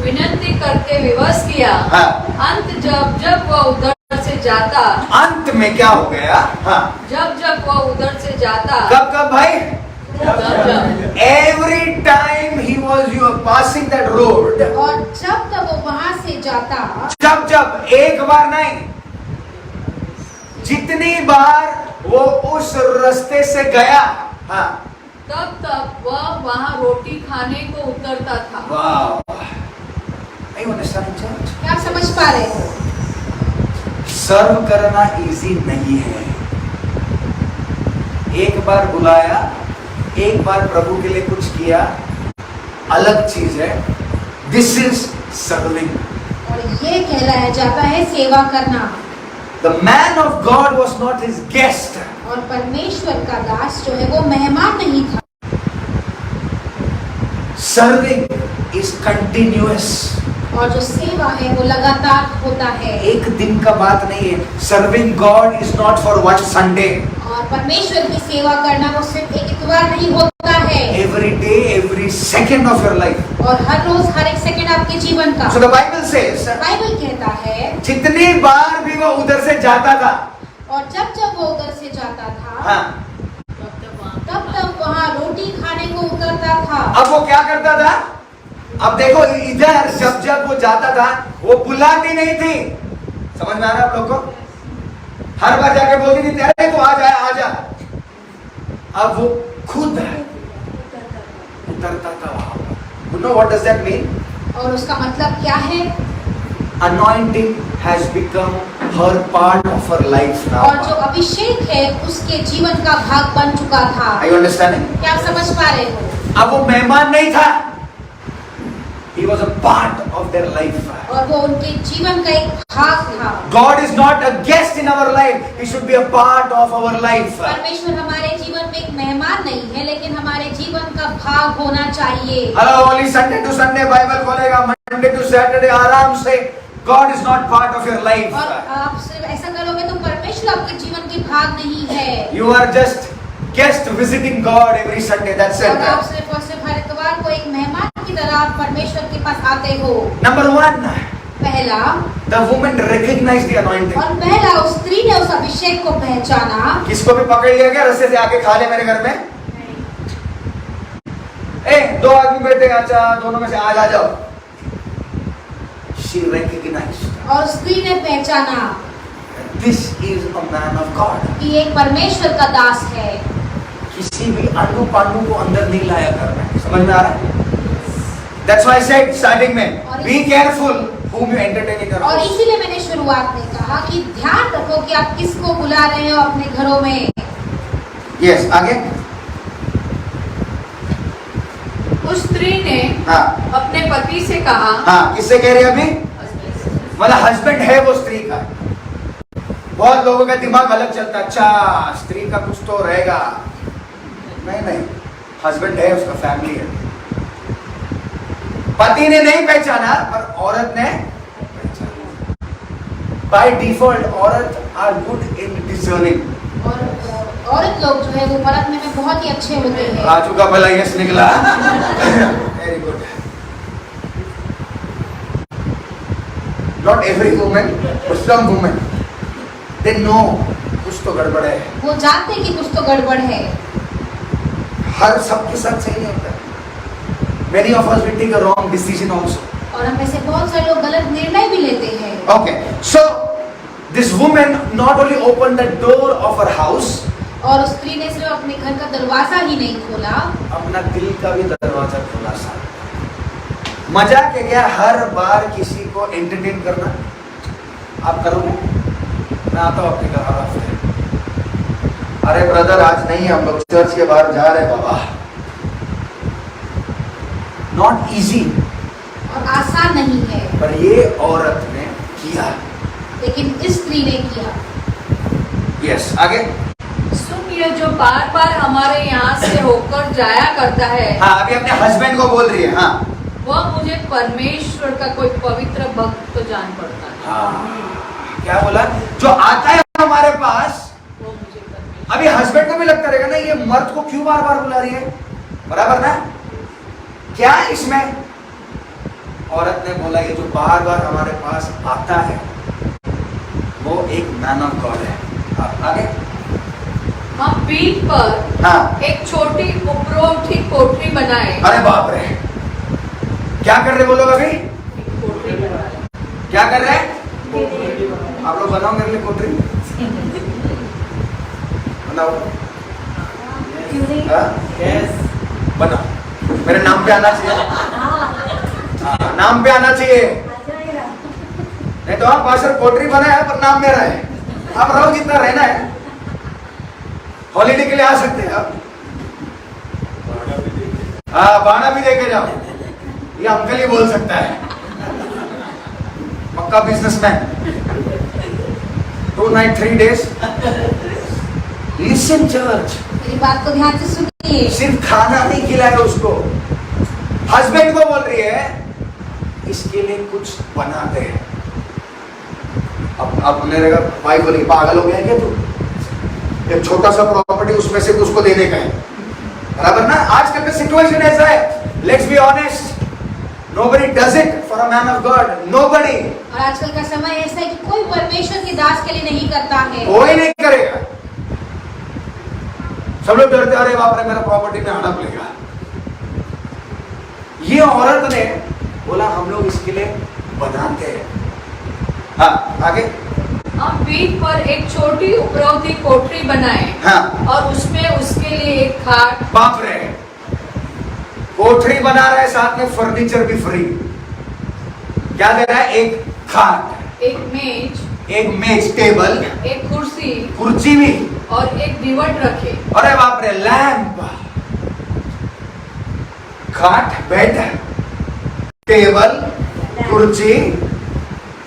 विनती करके विवश किया. हाँ. अंत जब वह उधर से जाता. अंत में क्या हो गया? हाँ. जब वह उधर से जाता. कब भाई? जब Every time he was passing that road. और जब तक वो वहां से जाता, जब एक बार नहीं, जितनी बार वो उस रास्ते से गया, हाँ, तब वह वहाँ रोटी खाने को उतरता था. वाह. Are you understanding, church? क्या आप समझ पा रहे हो? सर्व करना इजी नहीं है. एक बार बुलाया, एक बार प्रभु के लिए कुछ किया, अलग चीज है. This is serving. और ये कहलाया जाता है सेवा करना. The man of God was not his guest. और परमेश्वर का दास जो है वो मेहमान नहीं था. Serving is continuous. और जो सेवा है वो लगातार होता है. एक दिन का बात नहीं है. Serving God is not for one Sunday. और परमेश्वर की सेवा करना वो सिर्फ एक इतवार नहीं होता है. Every day, every second of your life. और हर रोज हर एक सेकंड आपके जीवन का. So the Bible says, Bible कहता है जितनी बार भी वो उधर से जाता था, और जब वो उधर से जाता था, हाँ, तब वहाँ रोटी खाने को उतरता था. अब वो क्या करता था? अब देखो इधर जब वो जाता था, वो बुलाती नहीं थी. समझ में आ रहा है आप लोग को? हर बार जाके बोलती थी तेरे तो आ जा. अब वो खुद उतरता था वहां. You know what does that mean? और उसका मतलब क्या है? Anointing has become her part of her life now. और जो अभिषेक है उसके जीवन का भाग बन चुका था. Are you understanding? क्या आप समझ पा रहे हो? अब वो मेहमान नहीं था. He was a part of their life. और वो उनके जीवन का एक भाग था. God is not a guest in our life. He should be a part of our life. परमेश्वर हमारे जीवन में एक मेहमान नहीं है, लेकिन हमारे जीवन का भाग होना चाहिए. Hello, only Sunday to Sunday Bible खोलेगा, मंडे टू सैटरडे आराम से. God is not part of your life. और आप सिर्फ ऐसा करोगे तो परमेश्वर आपके जीवन की भाग नहीं है. You are just guest visiting God every Sunday. That's और आप it. सिर्फ हर इतवार को एक मेहमान की तरह आप परमेश्वर के पास आते हो. Number one, पहला, the woman recognized the anointing. और पहला उस स्त्री ने उस अभिषेक को पहचाना. किसको भी पकड़ लिया गया रास्ते से आके खा ले मेरे घर में? दो आदमी बैठे, अच्छा दोनों में से आज आ जाओ. She recognized. और स्त्री ने पहचाना This is a man of God. कि एक परमेश्वर का दास है. किसी भी आलू पालू को अंदर नहीं लाया घर में. समझ में आ रहा है? That's why I said starting में, be careful whom you entertain in your और house. इसीलिए मैंने शुरुआत में कहा कि ध्यान रखो कि आप किसको बुला रहे हो अपने घरों में. Yes, आगे. उस स्त्री ने हाँ, अपने पति से कहा. हाँ, किससे कह रही है अभी? मतलब हस्बैंड है वो स्त्री का. बहुत लोगों का दिमाग अलग चलता है. अच्छा, स्त्री का कुछ तो रहेगा. नहीं, हस्बैंड है, उसका फैमिली है. पति ने नहीं पहचाना पर औरत ने पहचाना. बाय डिफॉल्ट औरत आर गुड इन डिसर्निंग. और औरत लोग जो है वो परखने में बहुत ही अच्छे होते हैं. राजू का भला यस निकला. Very good. Not every woman, but some women. They know कुछ तो गड़बड़ है. वो जानते हैं कि कुछ तो गड़बड़ है. हर सबके साथ सही नहीं होता. Many of us will take a wrong decision also. और हम में से बहुत सारे लोग गलत निर्णय भी लेते हैं. Okay, so this woman not only opened the door of her house, और उस स्त्री ने सिर्फ अपने घर का दरवाजा ही नहीं खोला, अपना दिल का भी दरवाजा खोला सा. मजाक है क्या हर बार किसी को एंटरटेन करना? आप करोगे? मैं आता हूँ आपके घर हर हफ्ते. अरे ब्रदर आज नहीं, हम लोग चर्च के बाहर जा रहे बाबा. Not easy. और आसान नहीं है, पर ये औरत ने किया. लेकिन इस स्त्री ने किया. यस, आगे. सुनिए, जो बार बार हमारे यहाँ से होकर जाया करता है, हाँ, अभी अपने हस्बैंड को बोल रही है. हाँ, वह मुझे परमेश्वर का कोई पवित्र भक्त तो जान पड़ता है. हाँ, क्या बोला? जो आता है हमारे पास, वो मुझे परमेश्वर. अभी हस्बैंड को भी लगता रहेगा ना, ये मर्द को क्यों बार बार बुला रही है? बराबर ना? क्या इसमें? औरत ने बोला ये जो बार बार हमारे पास आता है वो एक मैन ऑफ गॉड है. आप आगे. हम पीठ पर हाँ. एक छोटी उपरोठी कोठरी बनाए. अरे बाप रे, क्या कर रहे वो लोग अभी? एक कोठरी बनाए. क्या कर रहे हैं? आप लोग बनाओ मेरे लिए कोठरी. बनाओ. हाँ? बनाओ. मेरे नाम पे आना चाहिए. हाँ, नाम पे आना चाहिए. नहीं तो आप पास कोठरी बनाया पर नाम मेरा है. आप रहो जितना रहना है. हॉलीडे के लिए आ सकते हैं आप. हाँ, बाणा भी देके जाओ. ये अंकल ही बोल सकता है. पक्का businessman. 2 night 3 days. Listen church. मेरी बात को ध्यान से सुनिए. सिर्फ खाना नहीं खिलाया उसको. हस्बैंड को बोल रही है इसके लिए कुछ बना दे. अब मेरे भाई बोली पागल हो गया क्या तू? एक छोटा सा प्रॉपर्टी उसमें से उसको देने का है. बराबर ना? आजकल का सिचुएशन ऐसा है. Let's be honest. Nobody does it for a man of God. Nobody. और आजकल का समय ऐसा है कि कोई परमेश्वर के दास के लिए नहीं करता है. कोई नहीं करेगा. सब लोग डरते अरे बाप रे मेरा प्रॉपर्टी में हड़प लेगा. ये औरत ने बोला हम लोग इसके लिए बनाते हैं. हाँ, आगे. हम पीठ पर एक छोटी उपरोठी कोठरी बनाए. हाँ. और उसमें उसके लिए एक खाट. बाप रे, कोठरी बना रहा है साथ में फर्नीचर भी फ्री. क्या दे रहा है? एक खाट, एक मेज, एक मेज, टेबल, एक कुर्सी कुर्सी भी. और एक दीवट रखे. अरे बाप रे, लैंप, खाट, बेड, टेबल, कुर्सी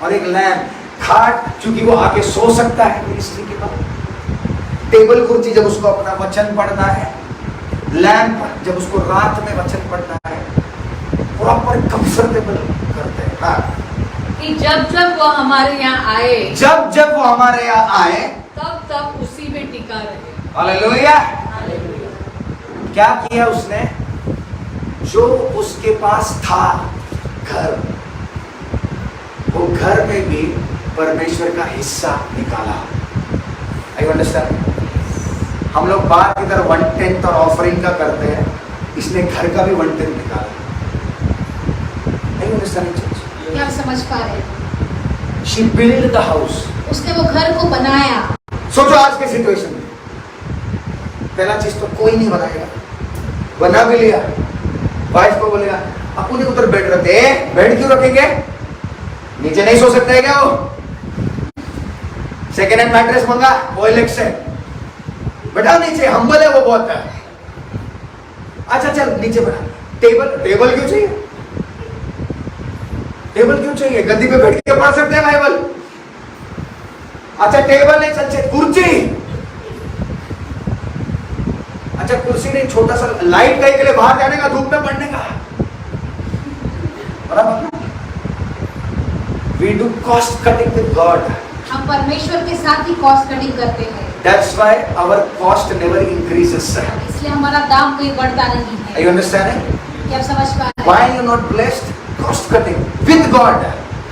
और एक लैंप. खाट क्योंकि वो आके सो सकता है इसलिए के बाद. टेबल कुर्सी जब उसको अपना वचन पढ़ना है. लैंप जब उसको रात में वचन पढ़ना है. प्रॉपर कंफर्टेबल करते हैं. हाँ. कि जब जब वो हमारे यहाँ आए, जब जब वो हमारे यहाँ आए तब तब उसी में टिका रहे. हालेलुया. क्या किया उसने? जो उसके पास था घर, वो घर में भी परमेश्वर का हिस्सा निकाला. I understand. हम लोग बात इधर 1/10 और ऑफरिंग का करते हैं. इसने घर का भी 1/10 निकाला. I understand. क्या आप समझ पा रहे हैं? She build the house. उसने वो घर को बनाया. सोचो आज के सिचुएशन में पहला चीज तो कोई नहीं बनाएगा. बना भी लिया, वाइफ को बोलेगा अपने उधर बेड रखते. बेड क्यों रखेंगे? नीचे नहीं सो सकते हैं क्या वो? सेकेंड हैंड मैट्रेस मंगा, OLX से बैठा नीचे. हम्बल है वो बहुत है. अच्छा चल नीचे बैठा. टेबल क्यों चाहिए? टेबल क्यों चाहिए? गद्दी पे बैठ के पढ़ सकते हैं बाइबल. अच्छा टेबल नहीं, चल कुर्सी. अच्छा कुर्सी नहीं, छोटा सा लाइट का के लिए बाहर जाने का, धूप में पढ़ने का. बराबर. We do cost cutting with God. हम परमेश्वर के साथ ही कॉस्ट कटिंग करते हैं. That's why our cost never increases. इसलिए हमारा दाम कोई बढ़ता नहीं Are है. you understanding? क्या आप समझ पा रहे Why हैं? you not blessed? Cost cutting with God.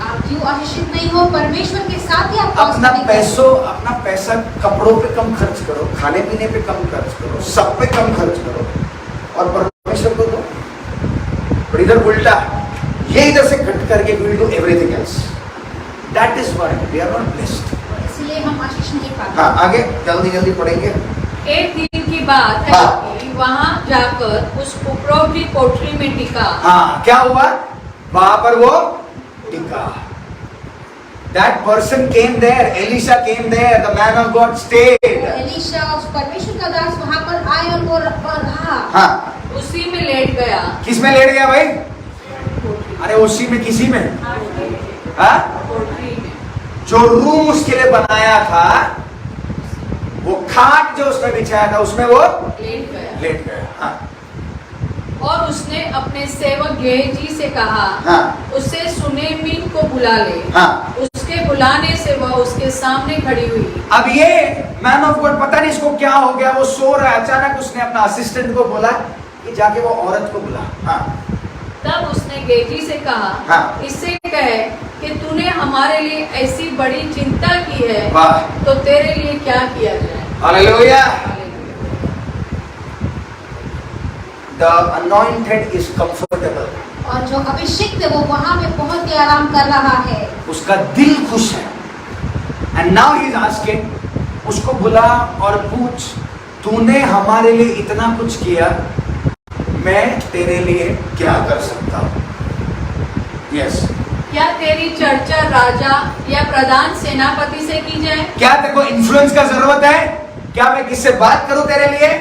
आप क्यों आशीषित नहीं हो? परमेश्वर के साथ ही आप अपना prosperity अपना पैसा कपड़ों पे कम खर्च करो, खाने पीने पे कम खर्च करो, सब पे कम खर्च करो और परमेश्वर को दो। और इधर उल्टा, ये इधर से कट करके we will do everything else. That is why we are not blessed. करो। इसलिए हम आशीष नहीं पाते। हाँ, आगे जल्दी जल्दी पढ़ेंगे। एक दिन की बात है हाँ। कि वहां जाकर उस उपरोक्ति कोठरी में टिका। हाँ, क्या हुआ? वहां पर वो टिका। That person came there. Elisha came there. The man of God stayed. Elisha उस परमेश्वर का दास वहां पर आए और वो रहा। हाँ, उसी में लेट गया। किस में लेट गया भाई? अरे उसी में, किसी में? हाँ? कोठरी में। जो रूम उसके लिए बनाया था, वो खाट जो उसने बिछाया था, उसमें वो लेट गया। लेट गया। हाँ, और उसने अपने सेवक गेहजी से कहा, हाँ, उसे सुनेमिन को बुला ले। हाँ। उसके बुलाने से वह उसके सामने खड़ी हुई। अब ये मैन ऑफ गॉड पता नहीं इसको क्या हो गया, वो सो रहा है, अचानक उसने अपना असिस्टेंट को बोला कि जाके वो औरत को बुला। हाँ, तब उसने गेहजी से कहा, हाँ। इससे कहे कि तूने हमारे लिए ऐसी बड़ी चिंता की है, वाह, तो तेरे लिए क्या किया जाए। Hallelujah. The anointed is comfortable. और जो अभिषिक्त है वो वहां पे पहुंच के आराम कर रहा है। उसका दिल खुश है। And now he is asking, उसको बुला और पूछ, तूने हमारे लिए इतना कुछ किया, मैं तेरे लिए क्या कर सकता हूँ? Yes. क्या तेरी चर्चा राजा या प्रधान सेनापति से की जाए? क्या तेरे को इन्फ्लुएंस का जरूरत है? क्या मैं किससे बात करूं तेरे लिए?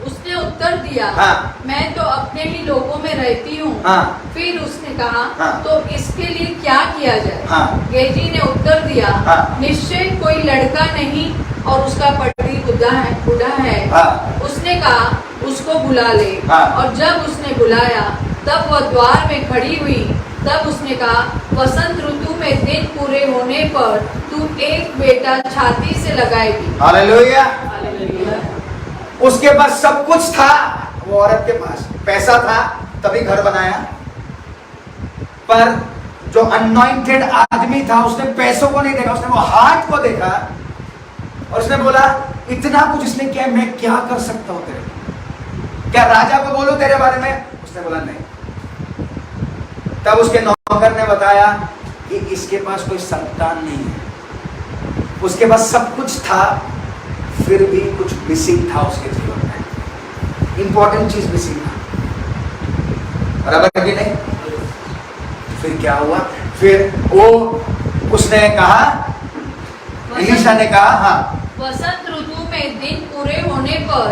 उसने उत्तर दिया, हाँ। मैं तो अपने ही लोगों में रहती हूँ। हाँ। फिर उसने कहा, हाँ। तो इसके लिए क्या किया जाए? हाँ। गेहजी ने उत्तर दिया, हाँ। निश्चय कोई लड़का नहीं और उसका पति बूढ़ा है। हाँ। उसने कहा, उसको बुला ले। हाँ। और जब उसने बुलाया तब वह द्वार में खड़ी हुई। तब उसने कहा, वसंत ऋतु में दिन पूरे होने पर तू एक बेटा छाती से लगाएगी। हालेलुया। उसके पास सब कुछ था, वो औरत के पास पैसा था तभी घर बनाया, पर जो अनॉइंटेड आदमी था उसने पैसों को नहीं देखा, उसने वो हार्ट को देखा और उसने बोला, इतना कुछ इसने किया, मैं क्या कर सकता हूं तेरे लिए? क्या राजा को बोलूं तेरे बारे में? उसने बोला नहीं। तब उसके नौकर ने बताया कि इसके पास कोई संतान नहीं है, उसके पास सब कुछ था फिर भी कुछ मिसिंग था उसके जीवन में, इंपॉर्टेंट चीज मिसिंग था। बराबर कि नहीं? फिर क्या हुआ? फिर वो उसने कहा, एलीशा ने कहा, हाँ, वसंत ऋतु में दिन पूरे होने पर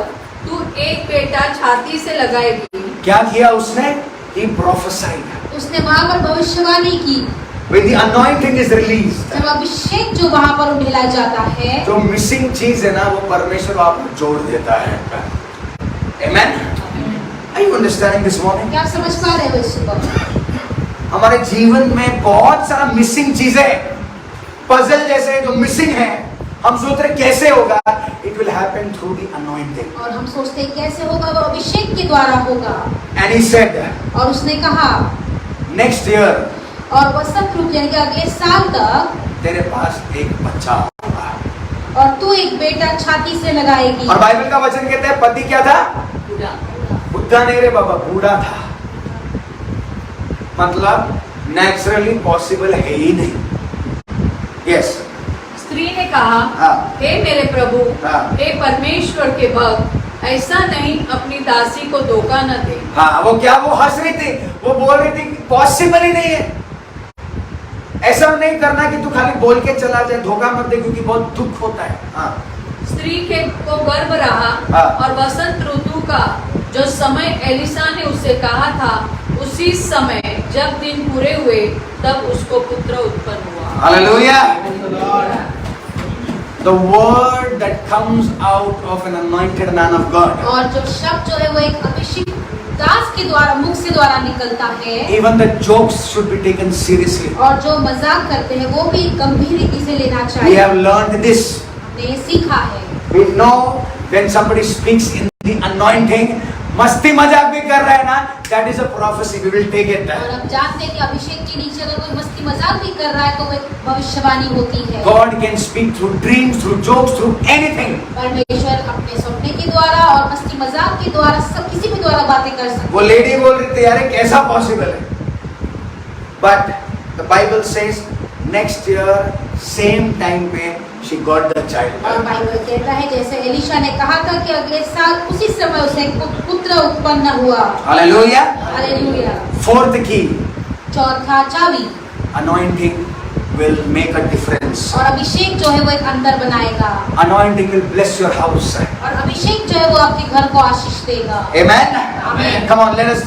तू एक बेटा छाती से लगाएगी। क्या किया उसने? He prophesied. उसने वहां पर भविष्यवाणी की। When the anointing is released, जब अभिषेक जो वहां पर उठेला जाता है, जो मिसिंग चीज है ना, वो परमेश्वर आपको जोड़ देता है। Amen? Are you understanding this morning? क्या आप समझ पा रहे हो इस सुबह? हमारे जीवन में बहुत सारा मिसिंग चीजें, पजल जैसे जो मिसिंग है, हम सोच रहे कैसे होगा? It will happen through the anointing. और हम सोचते हैं कैसे होगा, वो अभिषेक के द्वारा होगा। And he said, और उसने कहा, next year और वसंत ऋतु यानी कि अगले साल तक तेरे पास एक बच्चा होगा। और तू एक बेटा छाती से लगाएगी। और बाइबल का वचन कहता है, पति क्या था? बूढ़ा। बुद्धा नहीं रे बाबा, बूढ़ा था। मतलब नेचुरली पॉसिबल है ही नहीं। यस। स्त्री ने कहा, हाँ। हे मेरे प्रभु, हाँ। हे परमेश्वर के भक्त, ऐसा नहीं, अपनी दासी को धोखा न दे। हाँ, वो क्या, वो हंस रही थी, वो बोल रही थी पॉसिबल ही नहीं है। ऐसा नहीं करना कि तू खाली बोल के चला जाए, धोखा मत दे, क्योंकि बहुत दुख होता है। हाँ। स्त्री के को गर्भ रहा। हाँ। और वसंत ऋतु का जो समय एलिसा ने उससे कहा था, उसी समय जब दिन पूरे हुए तब उसको पुत्र उत्पन्न हुआ। Hallelujah. The word that comes out of an anointed man of God, और जो शब्द जो है वो एक अभिषेक दास के द्वारा, मुख से द्वारा निकलता है। even the jokes should be taken seriously. और जो मजाक करते हैं वो भी गंभीर रीति से लेना We चाहिए। have learned this. हमने ये सीखा है। We know when somebody speaks in the anointing, मस्ती मजाक भी कर रहा है ना, that is a prophecy. We will take it. और हम जानते हैं कि अभिषेक के नीचे अगर कोई मस्ती मजाक भी कर रहा है तो वो एक भविष्यवाणी होती है। God can speak through dreams, through jokes, through anything. परमेश्वर अपने सपने के द्वारा और मस्ती मजाक के द्वारा सब किसी भी द्वारा बातें कर सकते वो लेडी बोल रही थी यार ये कैसा पॉसिबल है? But the Bible says next year same time पे she got the child. और बाइबल कहता है जैसे एलिशा ने कहा था कि अगले साल उसी समय उसे एक पुत्र उत्पन्न हुआ। Hallelujah. हालेलुया। Fourth key, चौथा चाबी anointing will make a difference. और अभिषेक जो है वो एक अंतर बनाएगा Anointing will bless your house. और अभिषेक जो है वो आपके घर को आशीष देगा। Amen. Amen. Come on, let us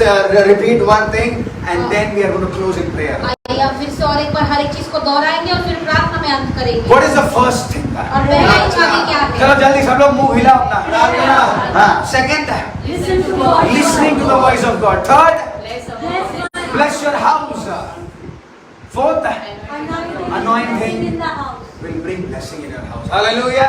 repeat one thing and then we are going to close in prayer. आइए हम फिर से और एक बार हर एक चीज को दोहराएंगे और फिर प्रार्थना में अंत करेंगे। What is the first thing? और पहला चाबी क्या है? चलो जल्दी सब लोग मुंह हिलाओ अपना। हाँ, second, Listen to God. listening to the voice of God. Third, Bless bless your house. Fourth, Anointing anointing in the house. will bring blessing in your house. Hallelujah.